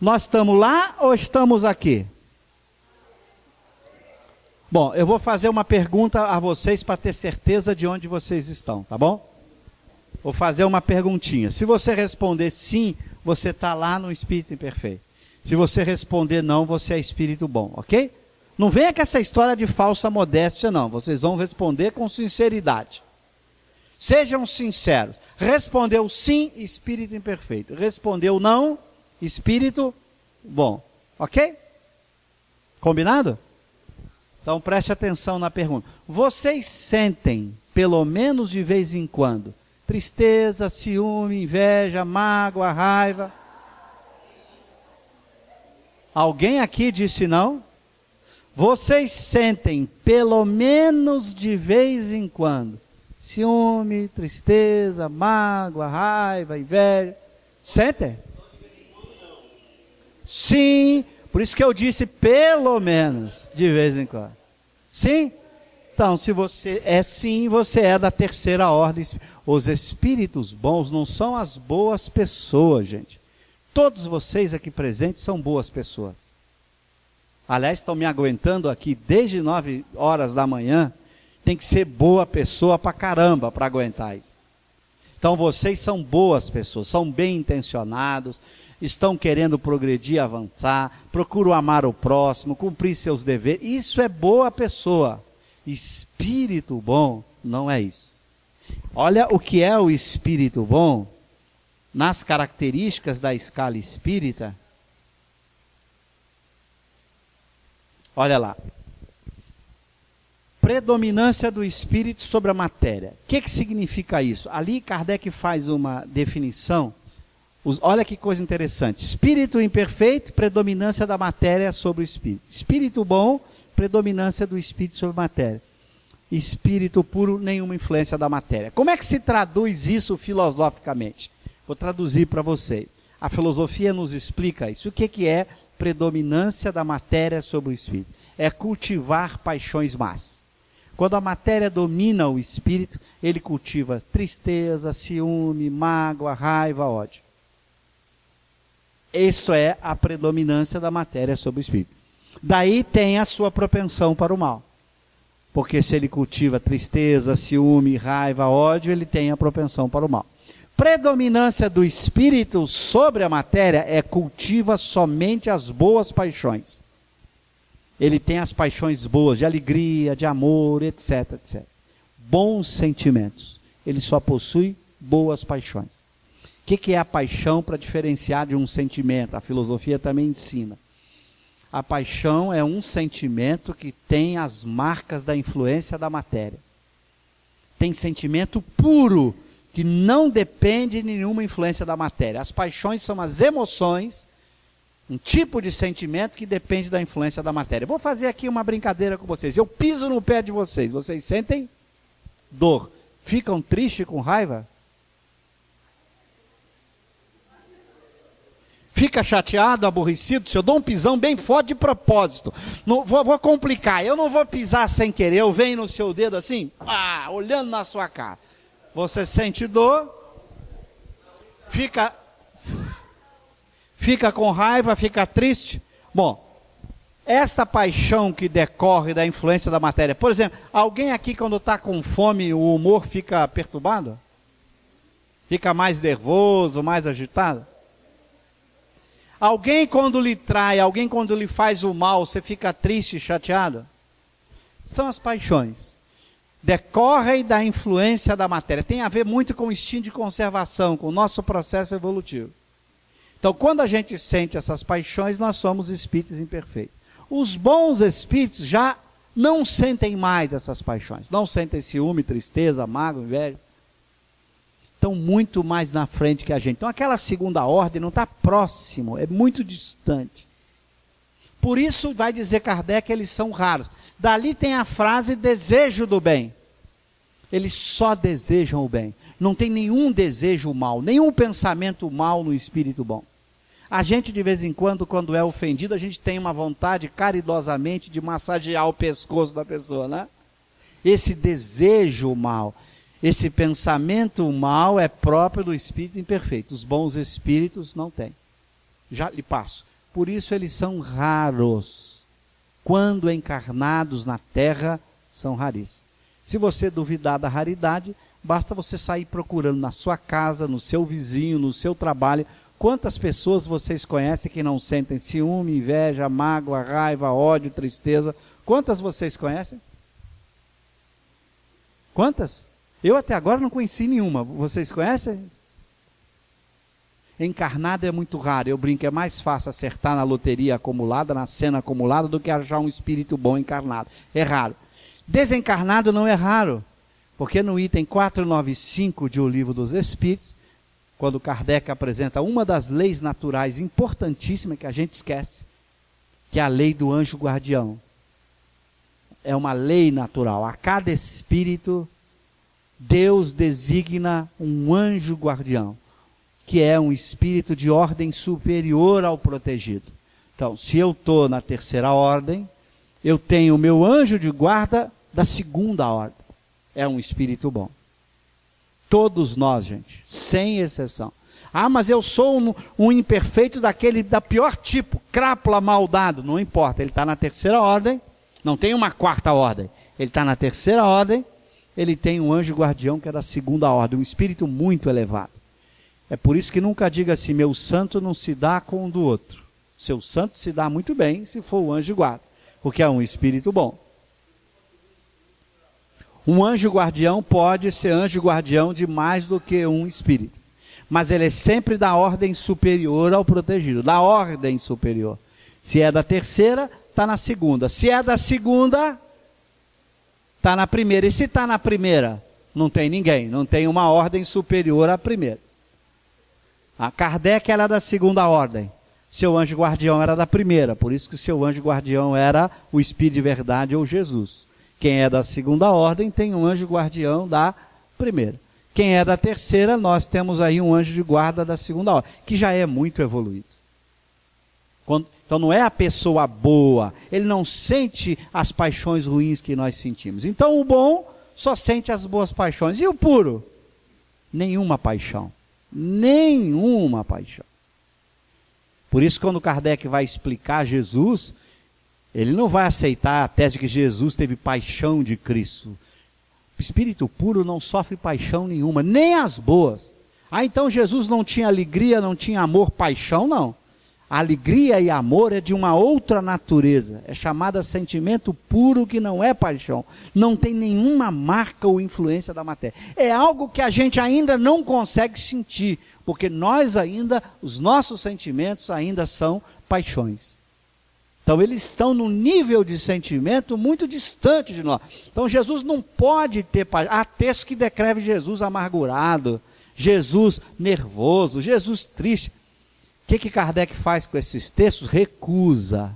Nós estamos lá ou estamos aqui? Bom, eu vou fazer uma pergunta a vocês para ter certeza de onde vocês estão, tá bom? Vou fazer uma perguntinha. Se você responder sim, você está lá no espírito imperfeito. Se você responder não, você é espírito bom, ok? Não venha com essa história de falsa modéstia, não. Vocês vão responder com sinceridade. Sejam sinceros. Respondeu sim, espírito imperfeito. Respondeu não, espírito bom. Ok? Combinado? Então preste atenção na pergunta. Vocês sentem, pelo menos de vez em quando, tristeza, ciúme, inveja, mágoa, raiva? Alguém aqui disse não? Vocês sentem, pelo menos de vez em quando, ciúme, tristeza, mágoa, raiva, inveja? Sentem? Sim, por isso que eu disse pelo menos de vez em quando. Sim? Então, se você é sim, você é da terceira ordem. Os espíritos bons não são as boas pessoas, gente. Todos vocês aqui presentes são boas pessoas. Aliás, estão me aguentando aqui desde 9 horas da manhã. Tem que ser boa pessoa pra caramba para aguentar isso. Então, vocês são boas pessoas, são bem intencionados, estão querendo progredir, avançar, procuram amar o próximo, cumprir seus deveres. Isso é boa pessoa. Espírito bom não é isso. Olha o que é o espírito bom nas características da escala espírita. Olha lá. Predominância do espírito sobre a matéria. O que significa isso? Ali Kardec faz uma definição. Olha que coisa interessante. Espírito imperfeito, predominância da matéria sobre o espírito. Espírito bom, predominância do espírito sobre a matéria. Espírito puro, nenhuma influência da matéria. Como é que se traduz isso filosoficamente? Vou traduzir para vocês. A filosofia nos explica isso. O que é predominância da matéria sobre o espírito? É cultivar paixões más. Quando a matéria domina o espírito, ele cultiva tristeza, ciúme, mágoa, raiva, ódio. Isso é a predominância da matéria sobre o espírito. Daí tem a sua propensão para o mal. Porque se ele cultiva tristeza, ciúme, raiva, ódio, ele tem a propensão para o mal. Predominância do espírito sobre a matéria cultiva somente as boas paixões. Ele tem as paixões boas, de alegria, de amor, etc, etc. Bons sentimentos. Ele só possui boas paixões. O que é a paixão para diferenciar de um sentimento? A filosofia também ensina. A paixão é um sentimento que tem as marcas da influência da matéria. Tem sentimento puro, que não depende de nenhuma influência da matéria. As paixões são as emoções, um tipo de sentimento que depende da influência da matéria. Vou fazer aqui uma brincadeira com vocês. Eu piso no pé de vocês. Vocês sentem dor. Ficam tristes com raiva? Fica chateado, aborrecido? Se eu dou um pisão bem forte de propósito, não, vou complicar, eu não vou pisar sem querer, eu venho no seu dedo assim, olhando na sua cara. Você sente dor, fica com raiva, fica triste. Bom, essa paixão que decorre da influência da matéria, por exemplo, alguém aqui quando está com fome, o humor fica perturbado? Fica mais nervoso, mais agitado? Alguém quando lhe trai, alguém quando lhe faz o mal, você fica triste e chateado? São as paixões. Decorrem da influência da matéria. Tem a ver muito com o instinto de conservação, com o nosso processo evolutivo. Então, quando a gente sente essas paixões, nós somos espíritos imperfeitos. Os bons espíritos já não sentem mais essas paixões. Não sentem ciúme, tristeza, mágoa, inveja. Estão muito mais na frente que a gente. Então aquela segunda ordem não está próximo, é muito distante. Por isso vai dizer Kardec que eles são raros. Dali tem a frase desejo do bem. Eles só desejam o bem. Não tem nenhum desejo mal, nenhum pensamento mal no espírito bom. A gente de vez em quando é ofendido, a gente tem uma vontade caridosamente de massagear o pescoço da pessoa, né? Esse desejo mal, esse pensamento mal é próprio do espírito imperfeito. Os bons espíritos não têm. Já lhe passo. Por isso eles são raros. Quando encarnados na terra, são raríssimos. Se você duvidar da raridade, basta você sair procurando na sua casa, no seu vizinho, no seu trabalho. Quantas pessoas vocês conhecem que não sentem ciúme, inveja, mágoa, raiva, ódio, tristeza? Quantas vocês conhecem? Quantas? Eu até agora não conheci nenhuma. Vocês conhecem? Encarnado é muito raro. Eu brinco, é mais fácil acertar na loteria acumulada, na cena acumulada, do que achar um espírito bom encarnado. É raro. Desencarnado não é raro. Porque no item 495 de O Livro dos Espíritos, quando Kardec apresenta uma das leis naturais importantíssimas que a gente esquece, que é a lei do anjo guardião. É uma lei natural. A cada espírito, Deus designa um anjo guardião, que é um espírito de ordem superior ao protegido. Então, se eu estou na terceira ordem, eu tenho o meu anjo de guarda da segunda ordem. É um espírito bom. Todos nós, gente, sem exceção. Ah, mas eu sou um imperfeito da pior tipo, crápula, maldado. Não importa, ele está na terceira ordem, não tem uma quarta ordem. Ele está na terceira ordem, ele tem um anjo guardião que é da segunda ordem, um espírito muito elevado. É por isso que nunca diga assim, meu santo não se dá com um do outro. Seu santo se dá muito bem se for o anjo guarda, porque é um espírito bom. Um anjo guardião pode ser anjo guardião de mais do que um espírito. Mas ele é sempre da ordem superior ao protegido. Da ordem superior. Se é da terceira, está na segunda. Se é da segunda, está na primeira. E se está na primeira, não tem ninguém. Não tem uma ordem superior à primeira. A Kardec era da segunda ordem. Seu anjo guardião era da primeira. Por isso que o seu anjo guardião era o Espírito de Verdade ou Jesus. Quem é da segunda ordem tem um anjo guardião da primeira. Quem é da terceira, nós temos aí um anjo de guarda da segunda ordem, que já é muito evoluído. Então não é a pessoa boa, ele não sente as paixões ruins que nós sentimos. Então o bom só sente as boas paixões. E o puro? Nenhuma paixão. Nenhuma paixão. Por isso, quando Kardec vai explicar Jesus, ele não vai aceitar a tese de que Jesus teve paixão de Cristo. O espírito puro não sofre paixão nenhuma, nem as boas. Ah, então Jesus não tinha alegria, não tinha amor, paixão, não. A alegria e amor é de uma outra natureza. É chamada sentimento puro, que não é paixão. Não tem nenhuma marca ou influência da matéria. É algo que a gente ainda não consegue sentir, porque nós ainda, os nossos sentimentos ainda são paixões. Então eles estão num nível de sentimento muito distante de nós. Então Jesus não pode ter paixão. Há textos que descrevem Jesus amargurado, Jesus nervoso, Jesus triste. O que Kardec faz com esses textos? Recusa.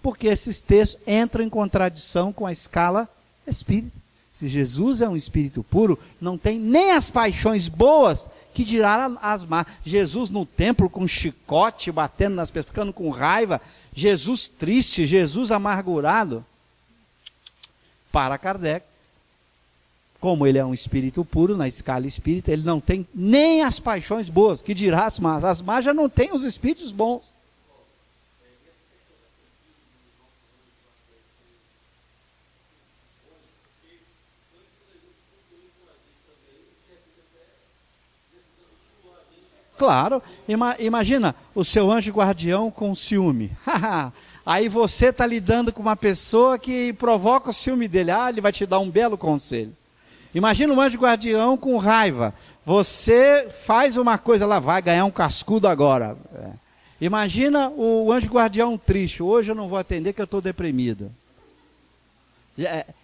Porque esses textos entram em contradição com a escala espírita. Se Jesus é um espírito puro, não tem nem as paixões boas que dirá as más. Jesus no templo com chicote, batendo nas pessoas, ficando com raiva. Jesus triste, Jesus amargurado. Para Kardec, como ele é um espírito puro, na escala espírita, ele não tem nem as paixões boas, que dirá as más. As más já não têm os espíritos bons. Claro, imagina o seu anjo guardião com ciúme. Aí você está lidando com uma pessoa que provoca o ciúme dele. Ah, ele vai te dar um belo conselho. Imagina o anjo guardião com raiva. Você faz uma coisa lá, vai ganhar um cascudo agora. Imagina o anjo guardião triste. Hoje eu não vou atender que eu estou deprimido.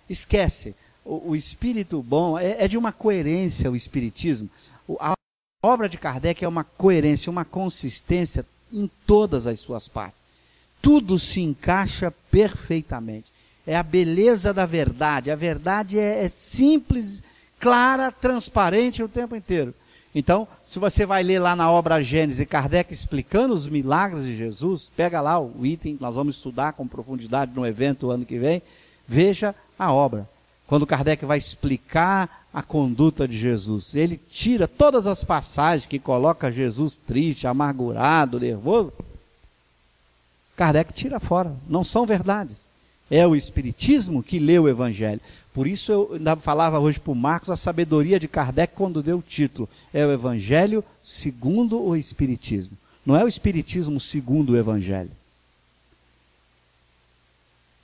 Esquece. O espírito bom é de uma coerência, o espiritismo. A obra de Kardec é uma coerência, uma consistência em todas as suas partes. Tudo se encaixa perfeitamente. É a beleza da verdade. A verdade é simples, clara, transparente o tempo inteiro. Então, se você vai ler lá na obra Gênesis, Kardec explicando os milagres de Jesus, pega lá o item, nós vamos estudar com profundidade no evento ano que vem, veja a obra. Quando Kardec vai explicar a conduta de Jesus, ele tira todas as passagens que coloca Jesus triste, amargurado, nervoso. Kardec tira fora, não são verdades. É o Espiritismo que lê o Evangelho. Por isso eu ainda falava hoje para o Marcos a sabedoria de Kardec quando deu o título. É o Evangelho segundo o Espiritismo. Não é o Espiritismo segundo o Evangelho.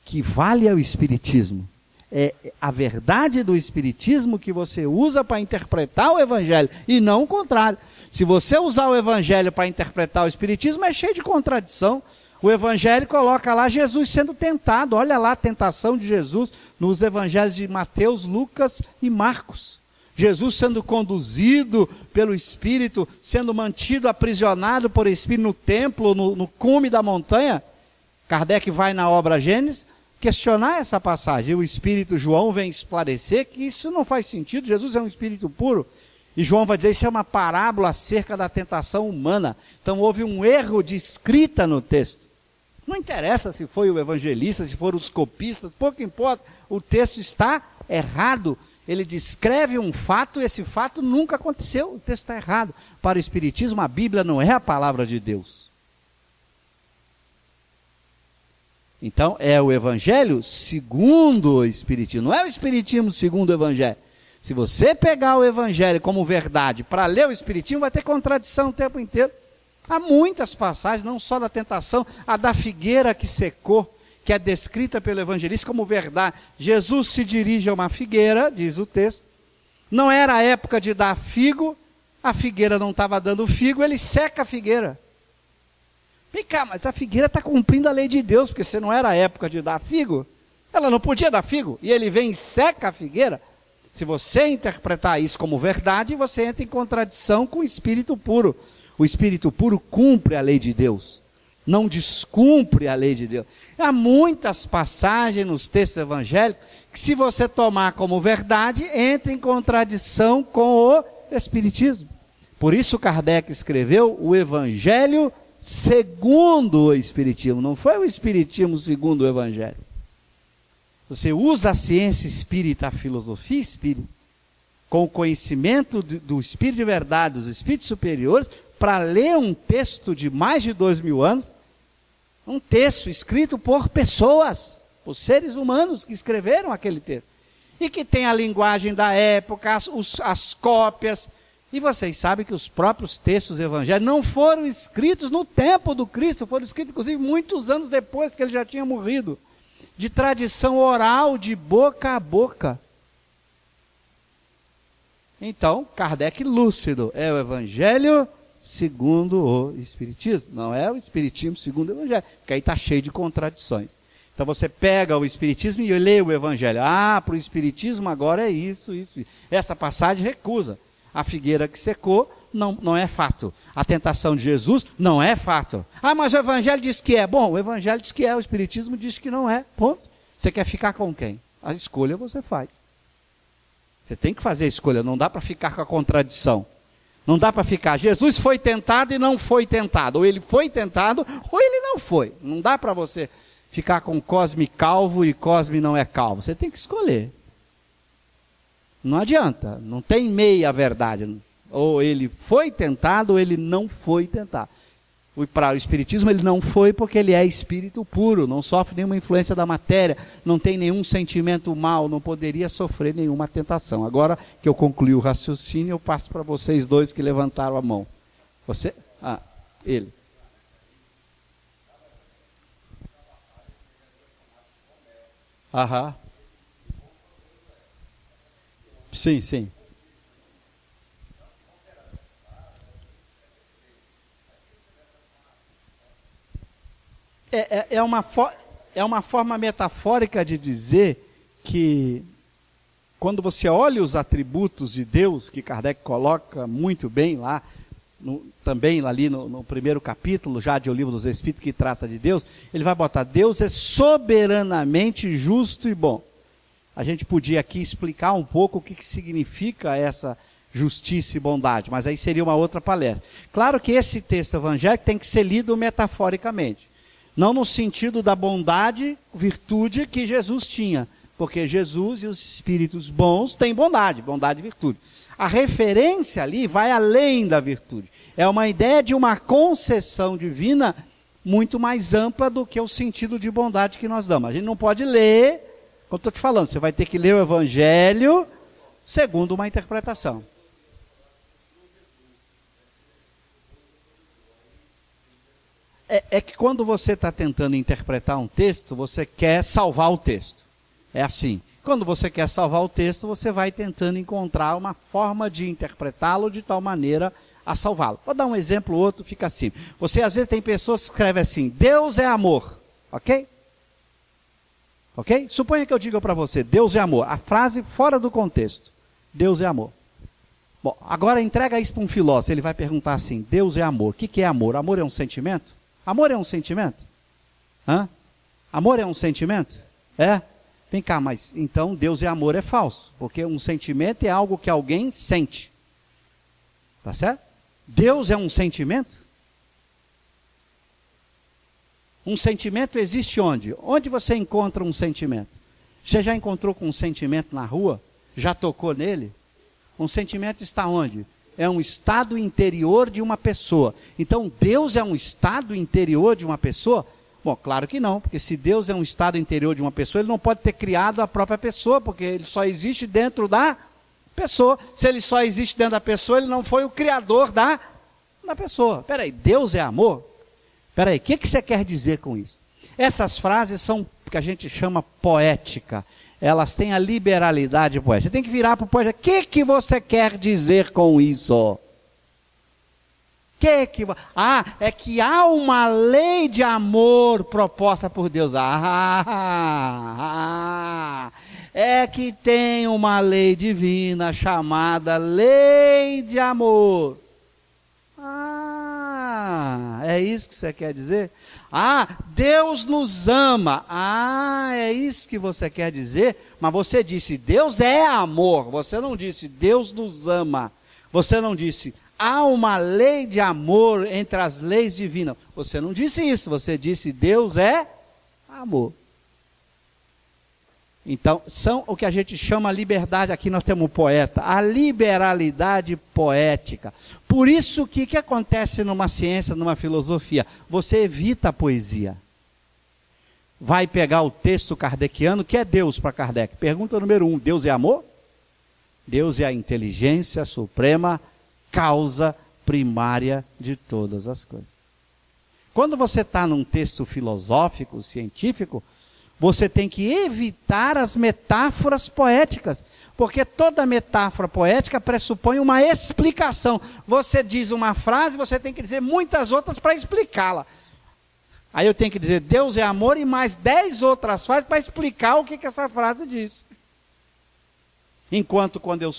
Que vale é o Espiritismo. É a verdade do Espiritismo que você usa para interpretar o Evangelho, e não o contrário. Se você usar o Evangelho para interpretar o Espiritismo, é cheio de contradição. O Evangelho coloca lá Jesus sendo tentado. Olha lá a tentação de Jesus nos Evangelhos de Mateus, Lucas e Marcos. Jesus sendo conduzido pelo Espírito, sendo mantido aprisionado por Espírito no templo, no cume da montanha. Kardec vai na obra Gênesis questionar essa passagem. O Espírito João vem esclarecer que isso não faz sentido. Jesus é um Espírito puro. E João vai dizer, isso é uma parábola acerca da tentação humana. Então houve um erro de escrita no texto. Não interessa se foi o evangelista, se foram os copistas, pouco importa. O texto está errado. Ele descreve um fato e esse fato nunca aconteceu. O texto está errado. Para o Espiritismo, a Bíblia não é a palavra de Deus. Então, é o Evangelho segundo o Espiritismo. Não é o Espiritismo segundo o Evangelho. Se você pegar o Evangelho como verdade para ler o Espiritismo, vai ter contradição o tempo inteiro. Há muitas passagens, não só da tentação, a da figueira que secou, que é descrita pelo evangelista como verdade. Jesus se dirige a uma figueira, diz o texto. Não era a época de dar figo, a figueira não estava dando figo, ele seca a figueira. Vem cá, mas a figueira está cumprindo a lei de Deus, porque se não era a época de dar figo, ela não podia dar figo, e ele vem e seca a figueira. Se você interpretar isso como verdade, você entra em contradição com o Espírito puro. O Espírito puro cumpre a lei de Deus, não descumpre a lei de Deus. Há muitas passagens nos textos evangélicos que, se você tomar como verdade, entra em contradição com o Espiritismo. Por isso Kardec escreveu o Evangelho segundo o Espiritismo, não foi o Espiritismo segundo o Evangelho. Você usa a ciência espírita, a filosofia espírita, com o conhecimento do Espírito de verdade, dos Espíritos superiores, para ler um texto de mais de 2000 anos, um texto escrito por pessoas, por seres humanos que escreveram aquele texto, e que tem a linguagem da época, as cópias. E vocês sabem que os próprios textos evangélicos não foram escritos no tempo do Cristo, foram escritos inclusive muitos anos depois que ele já tinha morrido, de tradição oral, de boca a boca. Então, Kardec lúcido, é o Evangelho segundo o Espiritismo, não é o Espiritismo segundo o Evangelho, porque aí está cheio de contradições. Então você pega o Espiritismo e lê o Evangelho. Ah, para o Espiritismo agora é isso, isso, isso. Essa passagem recusa. A figueira que secou não é fato. A tentação de Jesus não é fato. Ah, mas o Evangelho diz que é. Bom, o Evangelho diz que é, o Espiritismo diz que não é. Ponto. Você quer ficar com quem? A escolha você faz. Você tem que fazer a escolha, não dá para ficar com a contradição. Não dá para ficar, Jesus foi tentado e não foi tentado. Ou ele foi tentado, ou ele não foi. Não dá para você ficar com Cosme calvo e Cosme não é calvo. Você tem que escolher. Não adianta, não tem meia verdade. Ou ele foi tentado, ou ele não foi tentado. Para o Espiritismo ele não foi porque ele é espírito puro, não sofre nenhuma influência da matéria, não tem nenhum sentimento mal, não poderia sofrer nenhuma tentação. Agora que eu concluí o raciocínio, eu passo para vocês dois que levantaram a mão. Você? Ah, ele. Aham. Sim, sim. É uma forma metafórica de dizer que, quando você olha os atributos de Deus, que Kardec coloca muito bem lá, também ali no primeiro capítulo, já de O Livro dos Espíritos, que trata de Deus, ele vai botar: Deus é soberanamente justo e bom. A gente podia aqui explicar um pouco o que significa essa justiça e bondade, mas aí seria uma outra palestra. Claro que esse texto evangélico tem que ser lido metaforicamente. Não no sentido da bondade, virtude que Jesus tinha, porque Jesus e os espíritos bons têm bondade, bondade e virtude. A referência ali vai além da virtude. É uma ideia de uma concessão divina muito mais ampla do que o sentido de bondade que nós damos. A gente não pode ler, como estou te falando, você vai ter que ler o Evangelho segundo uma interpretação. É que quando você está tentando interpretar um texto, você quer salvar o texto. É assim. Quando você quer salvar o texto, você vai tentando encontrar uma forma de interpretá-lo de tal maneira a salvá-lo. Vou dar um exemplo, outro fica assim. Você às vezes tem pessoas que escrevem assim: Deus é amor. Ok? Ok? Suponha que eu diga para você: Deus é amor. A frase fora do contexto. Deus é amor. Bom, agora entrega isso para um filósofo. Ele vai perguntar assim: Deus é amor. O que é amor? Amor é um sentimento? Amor é um sentimento? Hã? Amor é um sentimento? É? Vem cá, mas então Deus é amor é falso, porque um sentimento é algo que alguém sente. Tá certo? Deus é um sentimento? Um sentimento existe onde? Onde você encontra um sentimento? Você já encontrou com um sentimento na rua? Já tocou nele? Um sentimento está onde? É um estado interior de uma pessoa. Então, Deus é um estado interior de uma pessoa? Bom, claro que não, porque se Deus é um estado interior de uma pessoa, ele não pode ter criado a própria pessoa, porque ele só existe dentro da pessoa. Se ele só existe dentro da pessoa, ele não foi o criador da pessoa. Peraí, Deus é amor? Peraí, o que você quer dizer com isso? Essas frases são o que a gente chama poética. Elas têm a liberalidade poética. Você tem que virar para o poeta. O que você quer dizer com isso? É que há uma lei de amor proposta por Deus. É que tem uma lei divina chamada lei de amor. É isso que você quer dizer? Deus nos ama. É isso que você quer dizer? Mas você disse, Deus é amor. Você não disse, Deus nos ama. Você não disse, há uma lei de amor entre as leis divinas. Você não disse isso. Você disse, Deus é amor. Então, são o que a gente chama liberdade, aqui nós temos um poeta, a liberalidade poética. Por isso, o que acontece numa ciência, numa filosofia? Você evita a poesia. Vai pegar o texto kardeciano, que é Deus para Kardec. Pergunta número 1, Deus é amor? Deus é a inteligência suprema, causa primária de todas as coisas. Quando você está num texto filosófico, científico, você tem que evitar as metáforas poéticas, porque toda metáfora poética pressupõe uma explicação. Você diz uma frase, você tem que dizer muitas outras para explicá-la. Aí eu tenho que dizer, Deus é amor, e mais 10 outras frases para explicar o que essa frase diz. Enquanto quando eu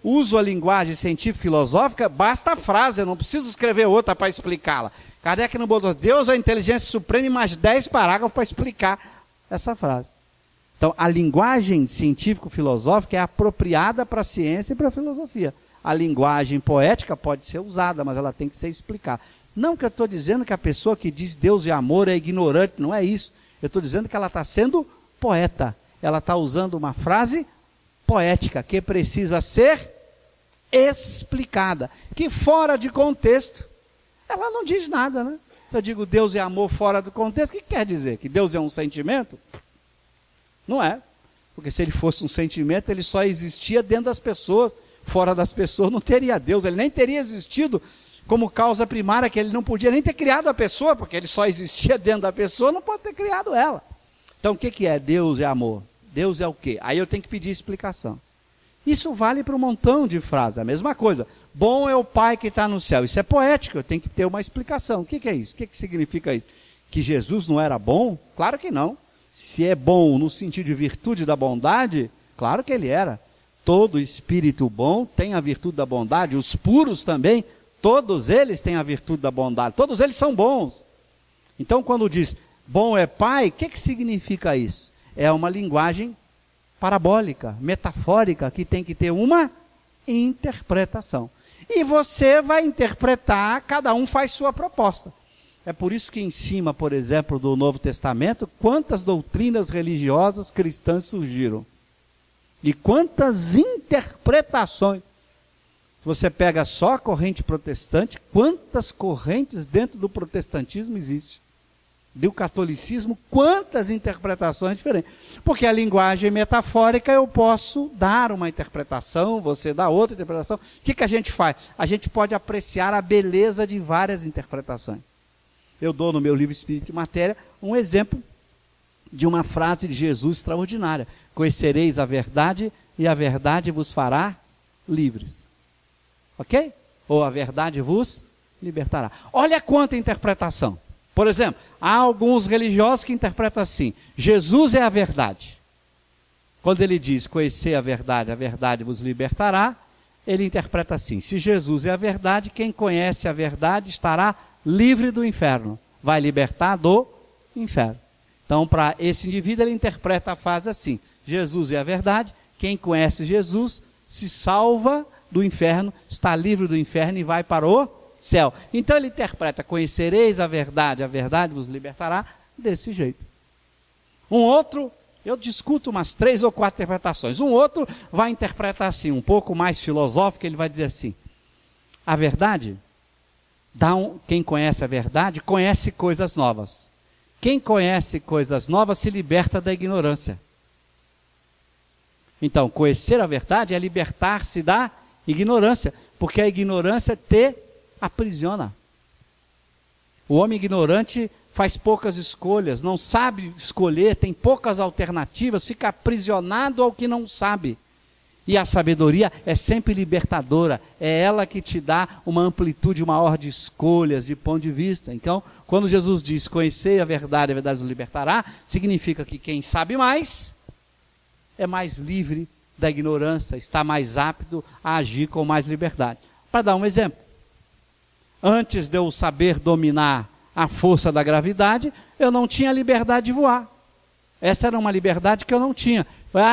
uso a linguagem científico-filosófica, basta a frase, eu não preciso escrever outra para explicá-la. Kardec não botou, Deus é a inteligência suprema, e mais 10 parágrafos para explicar essa frase. Então, a linguagem científico-filosófica é apropriada para a ciência e para a filosofia. A linguagem poética pode ser usada, mas ela tem que ser explicada. Não que eu estou dizendo que a pessoa que diz Deus é amor é ignorante, não é isso. Eu estou dizendo que ela está sendo poeta. Ela está usando uma frase poética que precisa ser explicada. Que fora de contexto, ela não diz nada, né? Se eu digo Deus é amor fora do contexto, o que quer dizer? Que Deus é um sentimento? Não é. Porque se ele fosse um sentimento, ele só existia dentro das pessoas. Fora das pessoas não teria Deus. Ele nem teria existido como causa primária, que ele não podia nem ter criado a pessoa, porque ele só existia dentro da pessoa, não pode ter criado ela. Então o que é Deus é amor? Deus é o quê? Aí eu tenho que pedir explicação. Isso vale para um montão de frases, a mesma coisa. Bom é o Pai que está no céu. Isso é poético, eu tenho que ter uma explicação. O que é isso? O que significa isso? Que Jesus não era bom? Claro que não. Se é bom no sentido de virtude da bondade, claro que ele era. Todo espírito bom tem a virtude da bondade, os puros também, todos eles têm a virtude da bondade, todos eles são bons. Então quando diz, bom é Pai, o que significa isso? É uma linguagem parabólica, metafórica, que tem que ter uma interpretação. E você vai interpretar, cada um faz sua proposta. É por isso que em cima, por exemplo, do Novo Testamento, quantas doutrinas religiosas cristãs surgiram. E quantas interpretações. Se você pega só a corrente protestante, quantas correntes dentro do protestantismo existem? Do catolicismo, quantas interpretações diferentes. Porque a linguagem metafórica eu posso dar uma interpretação, você dá outra interpretação. O que a gente faz? A gente pode apreciar a beleza de várias interpretações. Eu dou no meu livro Espírito e Matéria um exemplo de uma frase de Jesus extraordinária. Conhecereis a verdade e a verdade vos fará livres. Ok? Ou a verdade vos libertará. Olha quanta interpretação. Por exemplo, há alguns religiosos que interpretam assim, Jesus é a verdade. Quando ele diz, conhecer a verdade vos libertará, ele interpreta assim, se Jesus é a verdade, quem conhece a verdade estará livre do inferno, vai libertar do inferno. Então, para esse indivíduo, ele interpreta a frase assim, Jesus é a verdade, quem conhece Jesus se salva do inferno, está livre do inferno e vai para o céu. Então ele interpreta, conhecereis a verdade vos libertará, desse jeito. Um outro, eu discuto umas 3 ou 4 interpretações. Um outro vai interpretar assim, um pouco mais filosófico, ele vai dizer assim: a verdade, quem conhece a verdade, conhece coisas novas. Quem conhece coisas novas se liberta da ignorância. Então, conhecer a verdade é libertar-se da ignorância, porque a ignorância te aprisiona. O homem ignorante faz poucas escolhas, não sabe escolher, tem poucas alternativas, fica aprisionado ao que não sabe. E a sabedoria é sempre libertadora, é ela que te dá uma amplitude maior de escolhas, de ponto de vista. Então, quando Jesus diz, conhecei a verdade os libertará, significa que quem sabe mais, é mais livre da ignorância, está mais apto a agir com mais liberdade. Para dar um exemplo, antes de eu saber dominar a força da gravidade, eu não tinha liberdade de voar. Essa era uma liberdade que eu não tinha.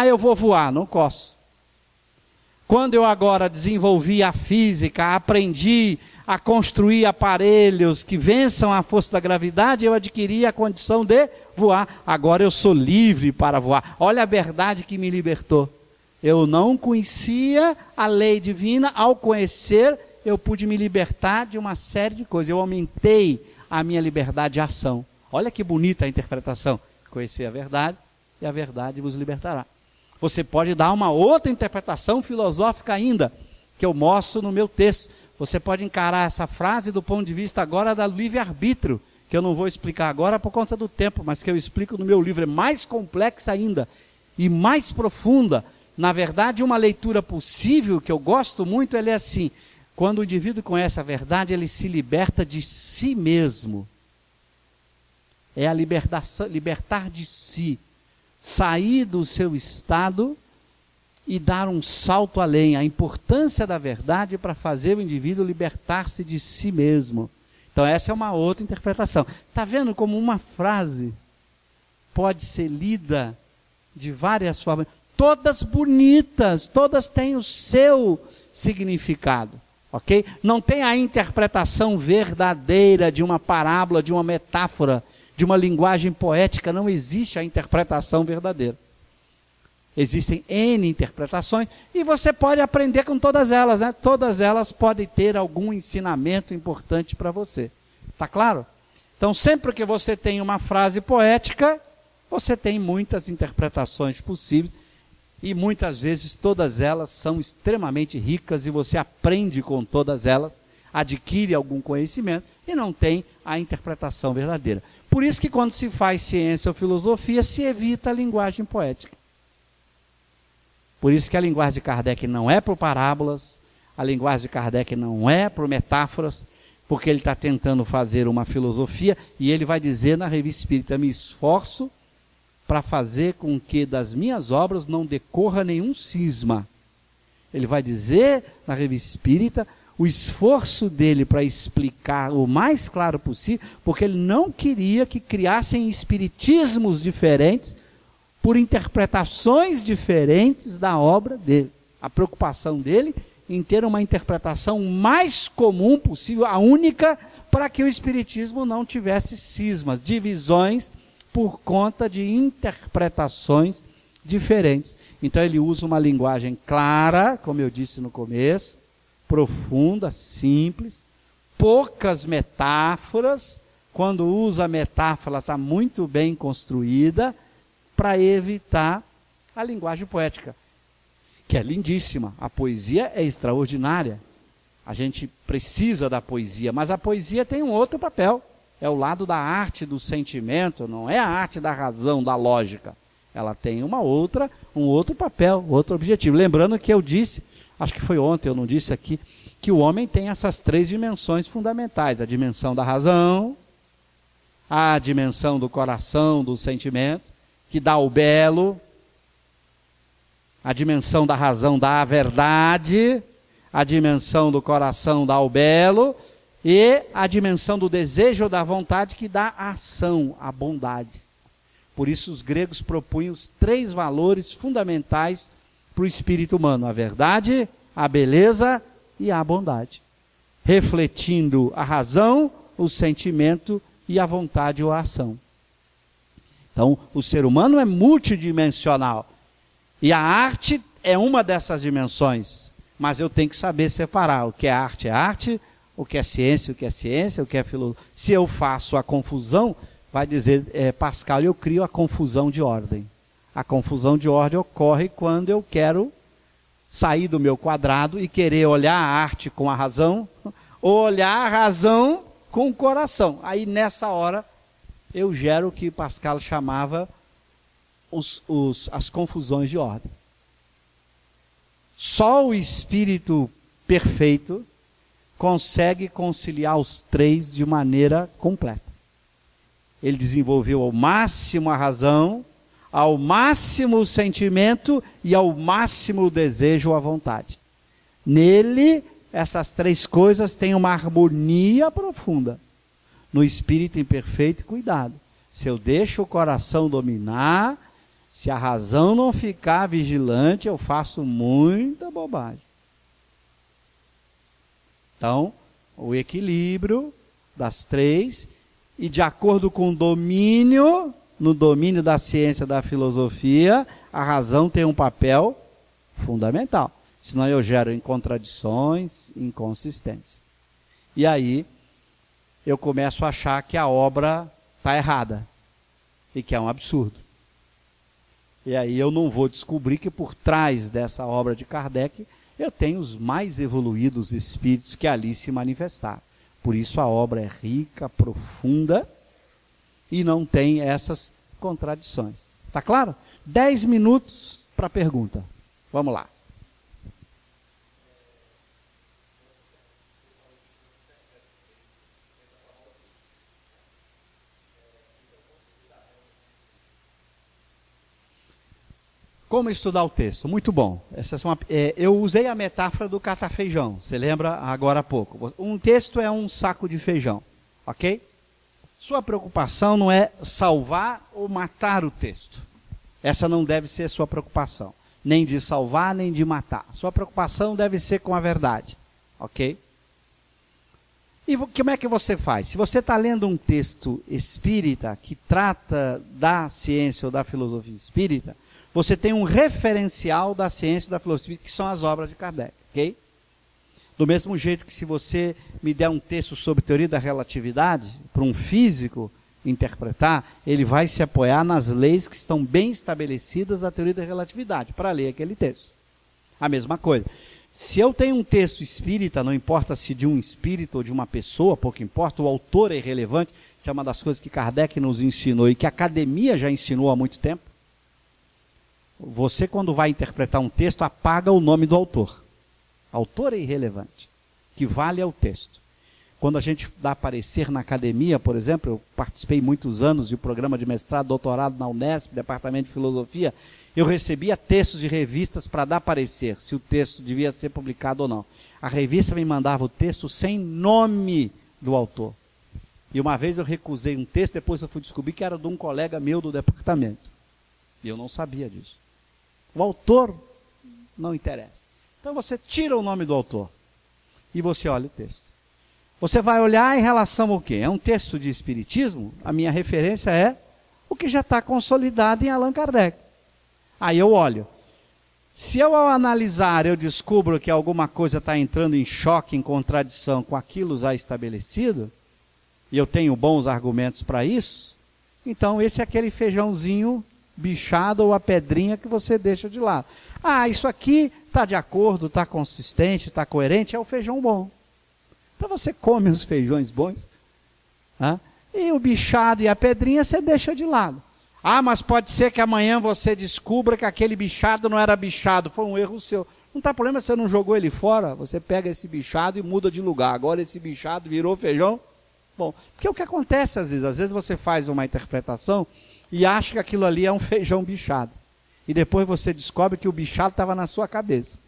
Eu vou voar, não posso. Quando eu agora desenvolvi a física, aprendi a construir aparelhos que vençam a força da gravidade, eu adquiri a condição de voar. Agora eu sou livre para voar. Olha a verdade que me libertou. Eu não conhecia a lei divina, ao conhecer, eu pude me libertar de uma série de coisas. Eu aumentei a minha liberdade de ação. Olha que bonita a interpretação. Conhecer a verdade e a verdade vos libertará. Você pode dar uma outra interpretação filosófica ainda, que eu mostro no meu texto. Você pode encarar essa frase do ponto de vista agora da livre-arbítrio, que eu não vou explicar agora por conta do tempo, mas que eu explico no meu livro. É mais complexa ainda e mais profunda. Na verdade, uma leitura possível, que eu gosto muito, ela é assim: quando o indivíduo conhece a verdade, ele se liberta de si mesmo. É a libertar de si. Sair do seu estado e dar um salto além. A importância da verdade para fazer o indivíduo libertar-se de si mesmo. Então essa é uma outra interpretação. Está vendo como uma frase pode ser lida de várias formas? Todas bonitas, todas têm o seu significado. Ok? Não tem a interpretação verdadeira de uma parábola, de uma metáfora, de uma linguagem poética. Não existe a interpretação verdadeira. Existem N interpretações e você pode aprender com todas elas, né? Todas elas podem ter algum ensinamento importante para você. Está claro? Então, sempre que você tem uma frase poética, você tem muitas interpretações possíveis e muitas vezes todas elas são extremamente ricas e você aprende com todas elas, adquire algum conhecimento e não tem a interpretação verdadeira. Por isso que quando se faz ciência ou filosofia, se evita a linguagem poética. Por isso que a linguagem de Kardec não é por parábolas, a linguagem de Kardec não é por metáforas, porque ele está tentando fazer uma filosofia, e ele vai dizer na Revista Espírita: me esforço para fazer com que das minhas obras não decorra nenhum cisma. Ele vai dizer na Revista Espírita o esforço dele para explicar o mais claro possível, porque ele não queria que criassem espiritismos diferentes por interpretações diferentes da obra dele. A preocupação dele em ter uma interpretação mais comum possível, a única, para que o espiritismo não tivesse cismas, divisões por conta de interpretações diferentes. Então ele usa uma linguagem clara, como eu disse no começo, profunda, simples, poucas metáforas. Quando usa a metáfora, está muito bem construída, para evitar a linguagem poética, que é lindíssima. A poesia é extraordinária. A gente precisa da poesia, mas a poesia tem um outro papel. É o lado da arte, do sentimento, não é a arte da razão, da lógica. Ela tem um outro papel, outro objetivo. Lembrando que eu disse, acho que foi ontem, eu não disse aqui, que o homem tem essas 3 dimensões fundamentais: a dimensão da razão, a dimensão do coração, do sentimento, que dá o belo, a dimensão da razão dá a verdade, a dimensão do coração dá o belo, e a dimensão do desejo ou da vontade que dá a ação, a bondade. Por isso os gregos propunham os 3 valores fundamentais para o espírito humano: a verdade, a beleza e a bondade, refletindo a razão, o sentimento e a vontade ou a ação. Então, o ser humano é multidimensional. E a arte é uma dessas dimensões. Mas eu tenho que saber separar. O que é arte, o que é ciência, o que é ciência, o que é filosofia. Se eu faço a confusão, vai dizer Pascal, eu crio a confusão de ordem. A confusão de ordem ocorre quando eu quero sair do meu quadrado e querer olhar a arte com a razão, ou olhar a razão com o coração. Aí nessa hora eu gero o que Pascal chamava as confusões de ordem. Só o espírito perfeito consegue conciliar os três de maneira completa. Ele desenvolveu ao máximo a razão, ao máximo o sentimento e ao máximo o desejo ou a vontade. Nele, essas três coisas têm uma harmonia profunda. No espírito imperfeito, cuidado. Se eu deixo o coração dominar, se a razão não ficar vigilante, eu faço muita bobagem. Então, o equilíbrio das três, e de acordo com o domínio, no domínio da ciência, da filosofia, a razão tem um papel fundamental. Senão eu gero em contradições, inconsistências. E aí, eu começo a achar que a obra está errada. E que é um absurdo. E aí eu não vou descobrir que por trás dessa obra de Kardec, eu tenho os mais evoluídos espíritos que ali se manifestaram. Por isso a obra é rica, profunda e não tem essas contradições. Está claro? 10 minutos para a pergunta. Vamos lá. Como estudar o texto? Muito bom. Eu usei a metáfora do catafeijão. Você lembra agora há pouco? Um texto é um saco de feijão. Ok? Sua preocupação não é salvar ou matar o texto. Essa não deve ser a sua preocupação. Nem de salvar, nem de matar. Sua preocupação deve ser com a verdade. Ok? E como é que você faz? Se você está lendo um texto espírita que trata da ciência ou da filosofia espírita, você tem um referencial da ciência e da filosofia, que são as obras de Kardec, ok? Do mesmo jeito que se você me der um texto sobre teoria da relatividade, para um físico interpretar, ele vai se apoiar nas leis que estão bem estabelecidas da teoria da relatividade, para ler aquele texto. A mesma coisa. Se eu tenho um texto espírita, não importa se de um espírito ou de uma pessoa, pouco importa, o autor é irrelevante, isso é uma das coisas que Kardec nos ensinou e que a academia já ensinou há muito tempo. Você, quando vai interpretar um texto, apaga o nome do autor. Autor é irrelevante. O que vale é o texto. Quando a gente dá parecer na academia, por exemplo, eu participei muitos anos de um programa de mestrado, doutorado na Unesp, Departamento de Filosofia, eu recebia textos de revistas para dar parecer, se o texto devia ser publicado ou não. A revista me mandava o texto sem nome do autor. E uma vez eu recusei um texto, depois eu fui descobrir que era de um colega meu do departamento. E eu não sabia disso. O autor não interessa. Então você tira o nome do autor e você olha o texto. Você vai olhar em relação ao quê? É um texto de espiritismo? A minha referência é o que já está consolidado em Allan Kardec. Aí eu olho. Se eu, ao analisar, eu descubro que alguma coisa está entrando em choque, em contradição com aquilo já estabelecido, e eu tenho bons argumentos para isso, então esse é aquele feijãozinho bichado ou a pedrinha que você deixa de lado. Ah, isso aqui está de acordo, está consistente, está coerente, é o feijão bom. Então você come os feijões bons, e o bichado e a pedrinha você deixa de lado. Ah, mas pode ser que amanhã você descubra que aquele bichado não era bichado, foi um erro seu. Não está problema, você não jogou ele fora, você pega esse bichado e muda de lugar. Agora esse bichado virou feijão bom. Porque o que acontece às vezes você faz uma interpretação e acha que aquilo ali é um feijão bichado. E depois você descobre que o bichado estava na sua cabeça.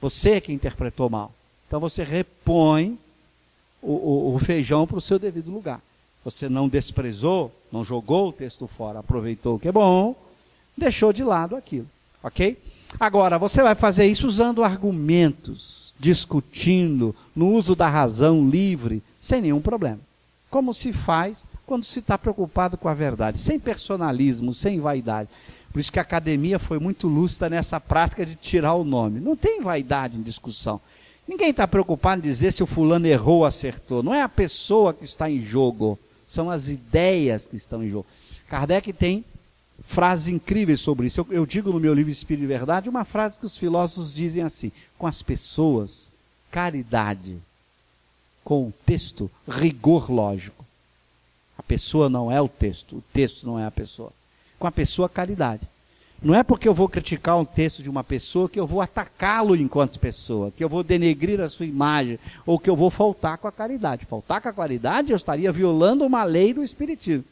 Você é que interpretou mal. Então você repõe o feijão para o seu devido lugar. Você não desprezou, não jogou o texto fora, aproveitou o que é bom, deixou de lado aquilo. Ok? Agora, você vai fazer isso usando argumentos, discutindo, no uso da razão livre, sem nenhum problema. Como se faz quando se está preocupado com a verdade, sem personalismo, sem vaidade. Por isso que a academia foi muito lúcida nessa prática de tirar o nome. Não tem vaidade em discussão. Ninguém está preocupado em dizer se o fulano errou ou acertou. Não é a pessoa que está em jogo, são as ideias que estão em jogo. Kardec tem frases incríveis sobre isso. Eu digo no meu livro Espírito de Verdade uma frase que os filósofos dizem assim: com as pessoas, caridade; com o texto, rigor lógico. A pessoa não é o texto não é a pessoa. Com a pessoa, caridade. Não é porque eu vou criticar um texto de uma pessoa que eu vou atacá-lo enquanto pessoa, que eu vou denegrir a sua imagem, ou que eu vou faltar com a caridade. Faltar com a caridade, eu estaria violando uma lei do Espiritismo.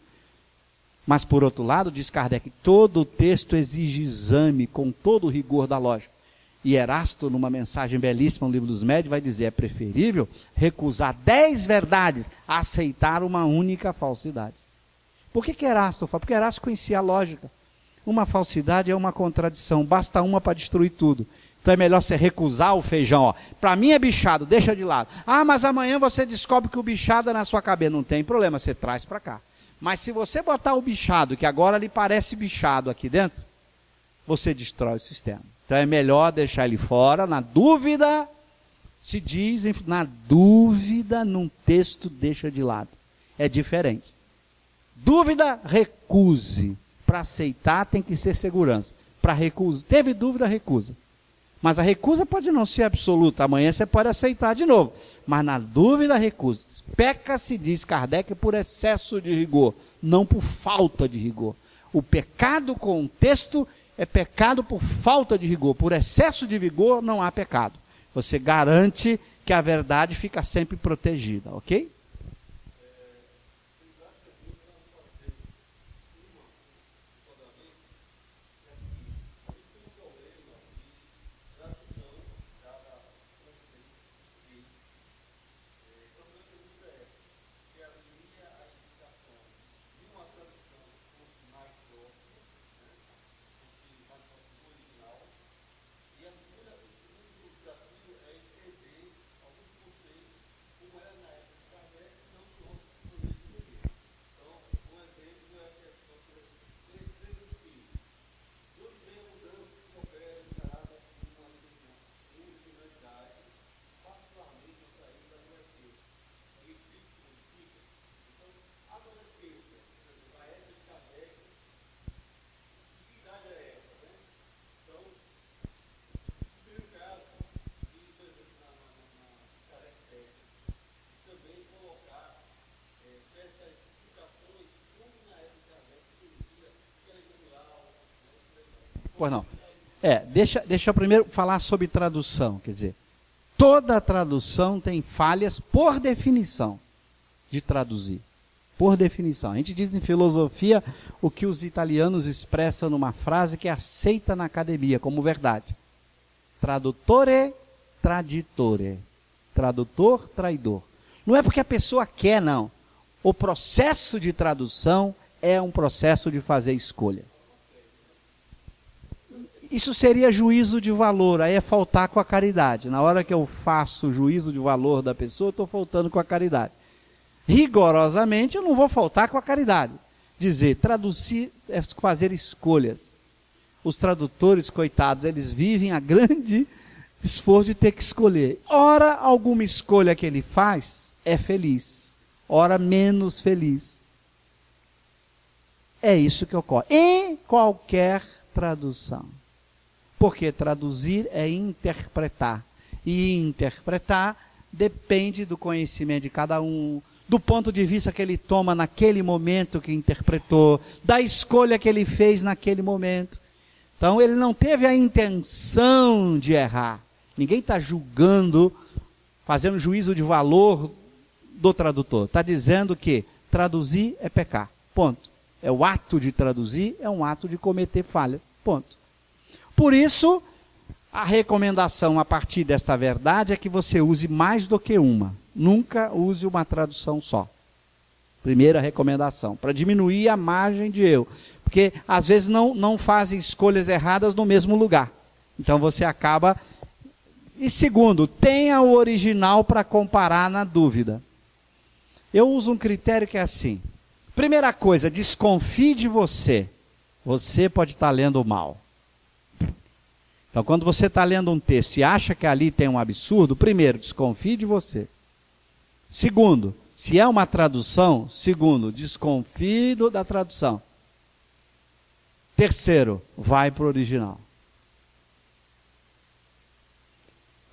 Mas, por outro lado, diz Kardec, todo o texto exige exame com todo o rigor da lógica. E Erasto, numa mensagem belíssima no Livro dos Médiuns, vai dizer, é preferível recusar 10 verdades a aceitar uma única falsidade. Por que Erasto fala? Porque Erasto conhecia a lógica. Uma falsidade é uma contradição, basta uma para destruir tudo. Então é melhor você recusar o feijão. Para mim é bichado, deixa de lado. Ah, mas amanhã você descobre que o bichado é na sua cabeça. Não tem problema, você traz para cá. Mas se você botar o bichado, que agora lhe parece bichado aqui dentro, você destrói o sistema. Então é melhor deixar ele fora. Na dúvida, se diz, na dúvida, num texto deixa de lado. É diferente. Dúvida, recuse. Para aceitar tem que ser segurança. Para recusa, teve dúvida, recusa. Mas a recusa pode não ser absoluta. Amanhã você pode aceitar de novo. Mas na dúvida, recusa. Peca-se, diz Kardec, por excesso de rigor, não por falta de rigor. O pecado com o texto é pecado por falta de rigor. Por excesso de vigor não há pecado. Você garante que a verdade fica sempre protegida, ok? Pois não. Deixa eu primeiro falar sobre tradução. Quer dizer, toda tradução tem falhas por definição de traduzir. Por definição. A gente diz em filosofia o que os italianos expressam numa frase que é aceita na academia como verdade. Tradutore, traditore. Tradutor, traidor. Não é porque a pessoa quer, não. O processo de tradução é um processo de fazer escolha. Isso seria juízo de valor, aí é faltar com a caridade. Na hora que eu faço o juízo de valor da pessoa, eu estou faltando com a caridade. Rigorosamente, eu não vou faltar com a caridade. Dizer, traduzir é fazer escolhas. Os tradutores, coitados, eles vivem a grande esforço de ter que escolher. Ora, alguma escolha que ele faz é feliz. Ora, menos feliz. É isso que ocorre. Em qualquer tradução. Porque traduzir é interpretar. E interpretar depende do conhecimento de cada um, do ponto de vista que ele toma naquele momento que interpretou, da escolha que ele fez naquele momento. Então ele não teve a intenção de errar. Ninguém está julgando, fazendo juízo de valor do tradutor. Está dizendo que traduzir é pecar. Ponto. É o ato de traduzir, é um ato de cometer falha. Ponto. Por isso, a recomendação a partir desta verdade é que você use mais do que uma. Nunca use uma tradução só. Primeira recomendação, para diminuir a margem de erro. Porque às vezes não fazem escolhas erradas no mesmo lugar. Então você acaba... E segundo, tenha o original para comparar na dúvida. Eu uso um critério que é assim. Primeira coisa, desconfie de você. Você pode estar lendo mal. Então, quando você está lendo um texto e acha que ali tem um absurdo, primeiro, desconfie de você. Segundo, se é uma tradução, desconfie da tradução. Terceiro, vai para o original.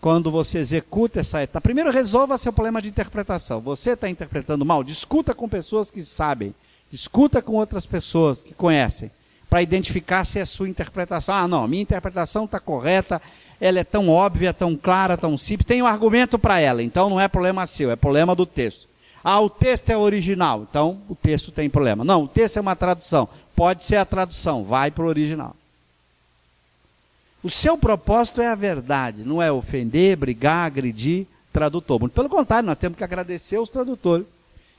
Quando você executa essa etapa, primeiro resolva seu problema de interpretação. Você está interpretando mal? Discuta com pessoas que sabem. Discuta com outras pessoas que conhecem, para identificar se é a sua interpretação. Ah, não, minha interpretação está correta, ela é tão óbvia, tão clara, tão simples, tem um argumento para ela, então não é problema seu, é problema do texto. Ah, o texto é original, então o texto tem problema. Não, o texto é uma tradução, pode ser a tradução, vai para o original. O seu propósito é a verdade, não é ofender, brigar, agredir tradutor. Muito pelo contrário, nós temos que agradecer aos tradutores.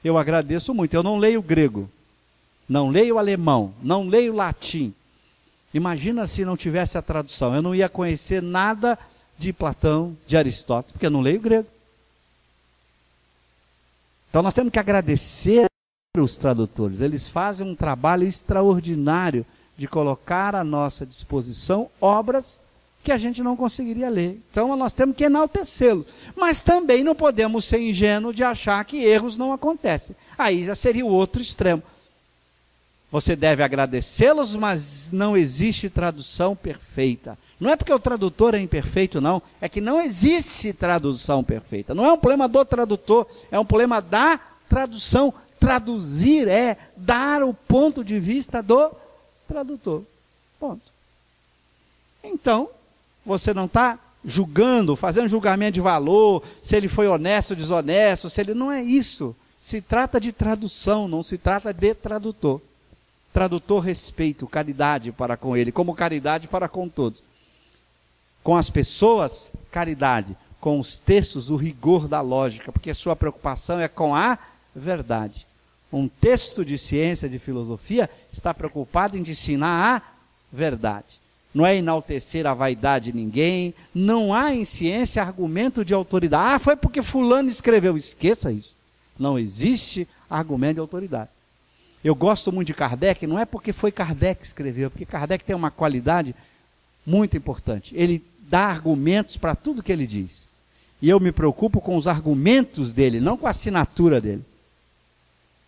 Eu agradeço muito, eu não leio grego, não leio alemão, não leio latim. Imagina se não tivesse a tradução, eu não ia conhecer nada de Platão, de Aristóteles, porque eu não leio grego. Então nós temos que agradecer os tradutores, eles fazem um trabalho extraordinário de colocar à nossa disposição obras que a gente não conseguiria ler. Então nós temos que enaltecê-lo. Mas também não podemos ser ingênuos de achar que erros não acontecem. Aí já seria o outro extremo. Você deve agradecê-los, mas não existe tradução perfeita. Não é porque o tradutor é imperfeito, não. É que não existe tradução perfeita. Não é um problema do tradutor, é um problema da tradução. Traduzir é dar o ponto de vista do tradutor. Ponto. Então, você não está julgando, fazendo julgamento de valor, se ele foi honesto ou desonesto, se ele não é isso. Se trata de tradução, não se trata de tradutor. Tradutor, respeito, caridade para com ele, como caridade para com todos. Com as pessoas, caridade. Com os textos, o rigor da lógica, porque a sua preocupação é com a verdade. Um texto de ciência, de filosofia, está preocupado em ensinar a verdade. Não é enaltecer a vaidade de ninguém, não há em ciência argumento de autoridade. Ah, foi porque fulano escreveu. Esqueça isso. Não existe argumento de autoridade. Eu gosto muito de Kardec, não é porque foi Kardec que escreveu, porque Kardec tem uma qualidade muito importante. Ele dá argumentos para tudo que ele diz. E eu me preocupo com os argumentos dele, não com a assinatura dele.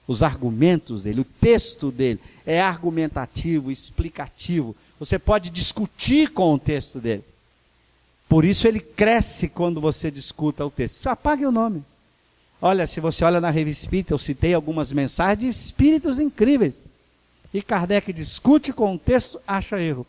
Os argumentos dele, o texto dele é argumentativo, explicativo. Você pode discutir com o texto dele. Por isso ele cresce quando você discuta o texto. Apague o nome. Olha, se você olha na Revista Espírita, eu citei algumas mensagens de espíritos incríveis. E Kardec discute com o texto, acha erro.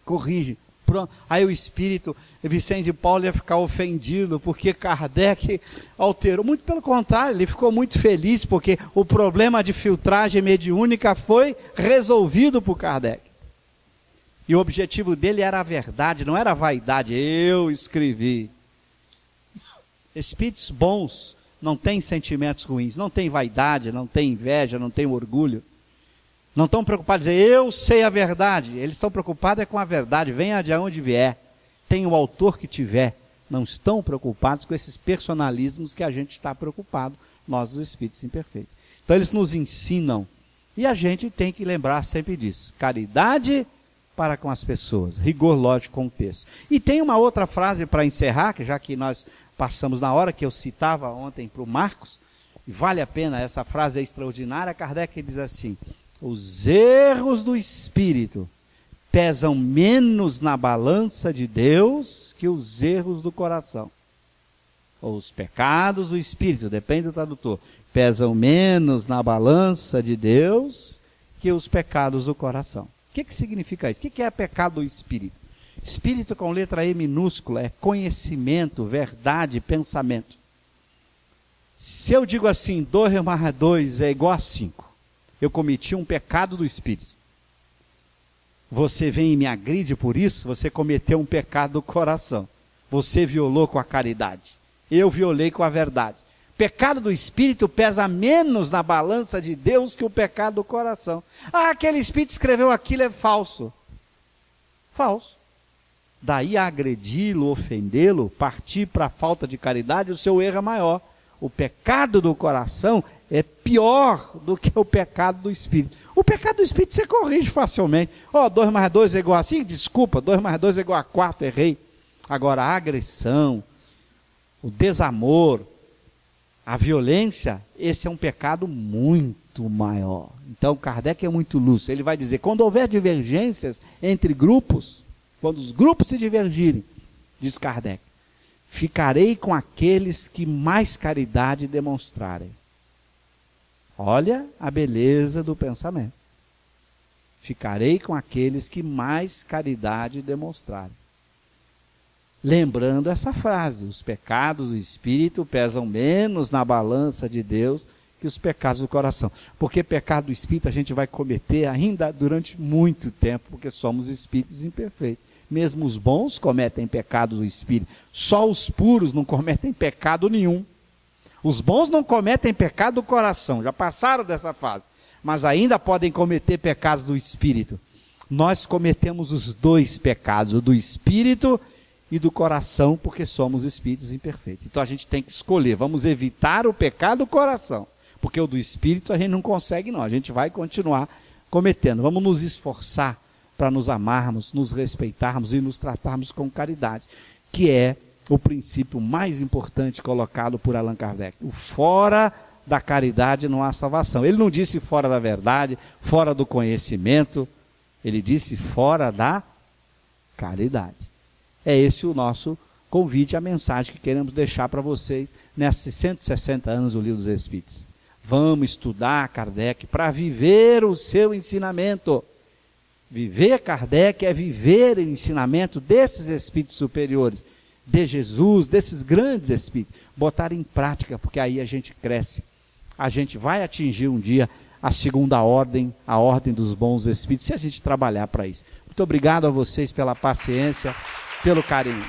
Corrige. Pronto. Aí o espírito, Vicente de Paulo, ia ficar ofendido, porque Kardec alterou. Muito pelo contrário, ele ficou muito feliz, porque o problema de filtragem mediúnica foi resolvido por Kardec. E o objetivo dele era a verdade, não era a vaidade. Eu escrevi. Espíritos bons não têm sentimentos ruins, não têm vaidade, não têm inveja, não têm orgulho. Não estão preocupados em dizer, eu sei a verdade. Eles estão preocupados com a verdade, venha de onde vier. Tem o autor que tiver. Não estão preocupados com esses personalismos que a gente está preocupado, nós os espíritos imperfeitos. Então eles nos ensinam, e a gente tem que lembrar sempre disso. Caridade para com as pessoas, rigor lógico com o texto. E tem uma outra frase para encerrar, que já que nós passamos na hora, que eu citava ontem para o Marcos, e vale a pena, essa frase é extraordinária. Kardec diz assim: os erros do espírito pesam menos na balança de Deus que os erros do coração. Ou os pecados do espírito, depende do tradutor, pesam menos na balança de Deus que os pecados do coração. O que significa isso? O que é pecado do espírito? Espírito com letra E minúscula é conhecimento, verdade, pensamento. Se eu digo assim, 2 mais 2 é igual a 5, eu cometi um pecado do espírito. Você vem e me agride por isso, você cometeu um pecado do coração. Você violou com a caridade. Eu violei com a verdade. Pecado do espírito pesa menos na balança de Deus que o pecado do coração. Ah, aquele espírito escreveu aquilo, é falso. Falso. Daí a agredi-lo, ofendê-lo, partir para a falta de caridade, o seu erro é maior. O pecado do coração é pior do que o pecado do espírito. O pecado do espírito você corrige facilmente. 2 mais 2 é igual a 5? Desculpa, 2 mais 2 é igual a 4, errei. Agora, a agressão, o desamor, a violência, esse é um pecado muito maior. Então, Kardec é muito lúcido. Ele vai dizer, quando houver divergências entre grupos, quando os grupos se divergirem, diz Kardec, ficarei com aqueles que mais caridade demonstrarem. Olha a beleza do pensamento. Ficarei com aqueles que mais caridade demonstrarem. Lembrando essa frase, os pecados do espírito pesam menos na balança de Deus que os pecados do coração. Porque pecado do espírito a gente vai cometer ainda durante muito tempo, porque somos espíritos imperfeitos. Mesmo os bons cometem pecado do espírito. Só os puros não cometem pecado nenhum. Os bons não cometem pecado do coração, já passaram dessa fase, mas ainda podem cometer pecados do espírito. Nós cometemos os dois pecados, o do espírito e do coração, porque somos espíritos imperfeitos. Então a gente tem que escolher, vamos evitar o pecado do coração, porque o do espírito a gente não consegue não, a gente vai continuar cometendo. Vamos nos esforçar para nos amarmos, nos respeitarmos e nos tratarmos com caridade, que é o princípio mais importante colocado por Allan Kardec. O fora da caridade não há salvação. Ele não disse fora da verdade, fora do conhecimento, ele disse fora da caridade. É esse o nosso convite, a mensagem que queremos deixar para vocês nesses 160 anos do Livro dos Espíritos. Vamos estudar Kardec para viver o seu ensinamento. Viver Kardec é viver o ensinamento desses espíritos superiores, de Jesus, desses grandes espíritos, botar em prática, porque aí a gente cresce. A gente vai atingir um dia a segunda ordem, a ordem dos bons espíritos, se a gente trabalhar para isso. Muito obrigado a vocês pela paciência, pelo carinho.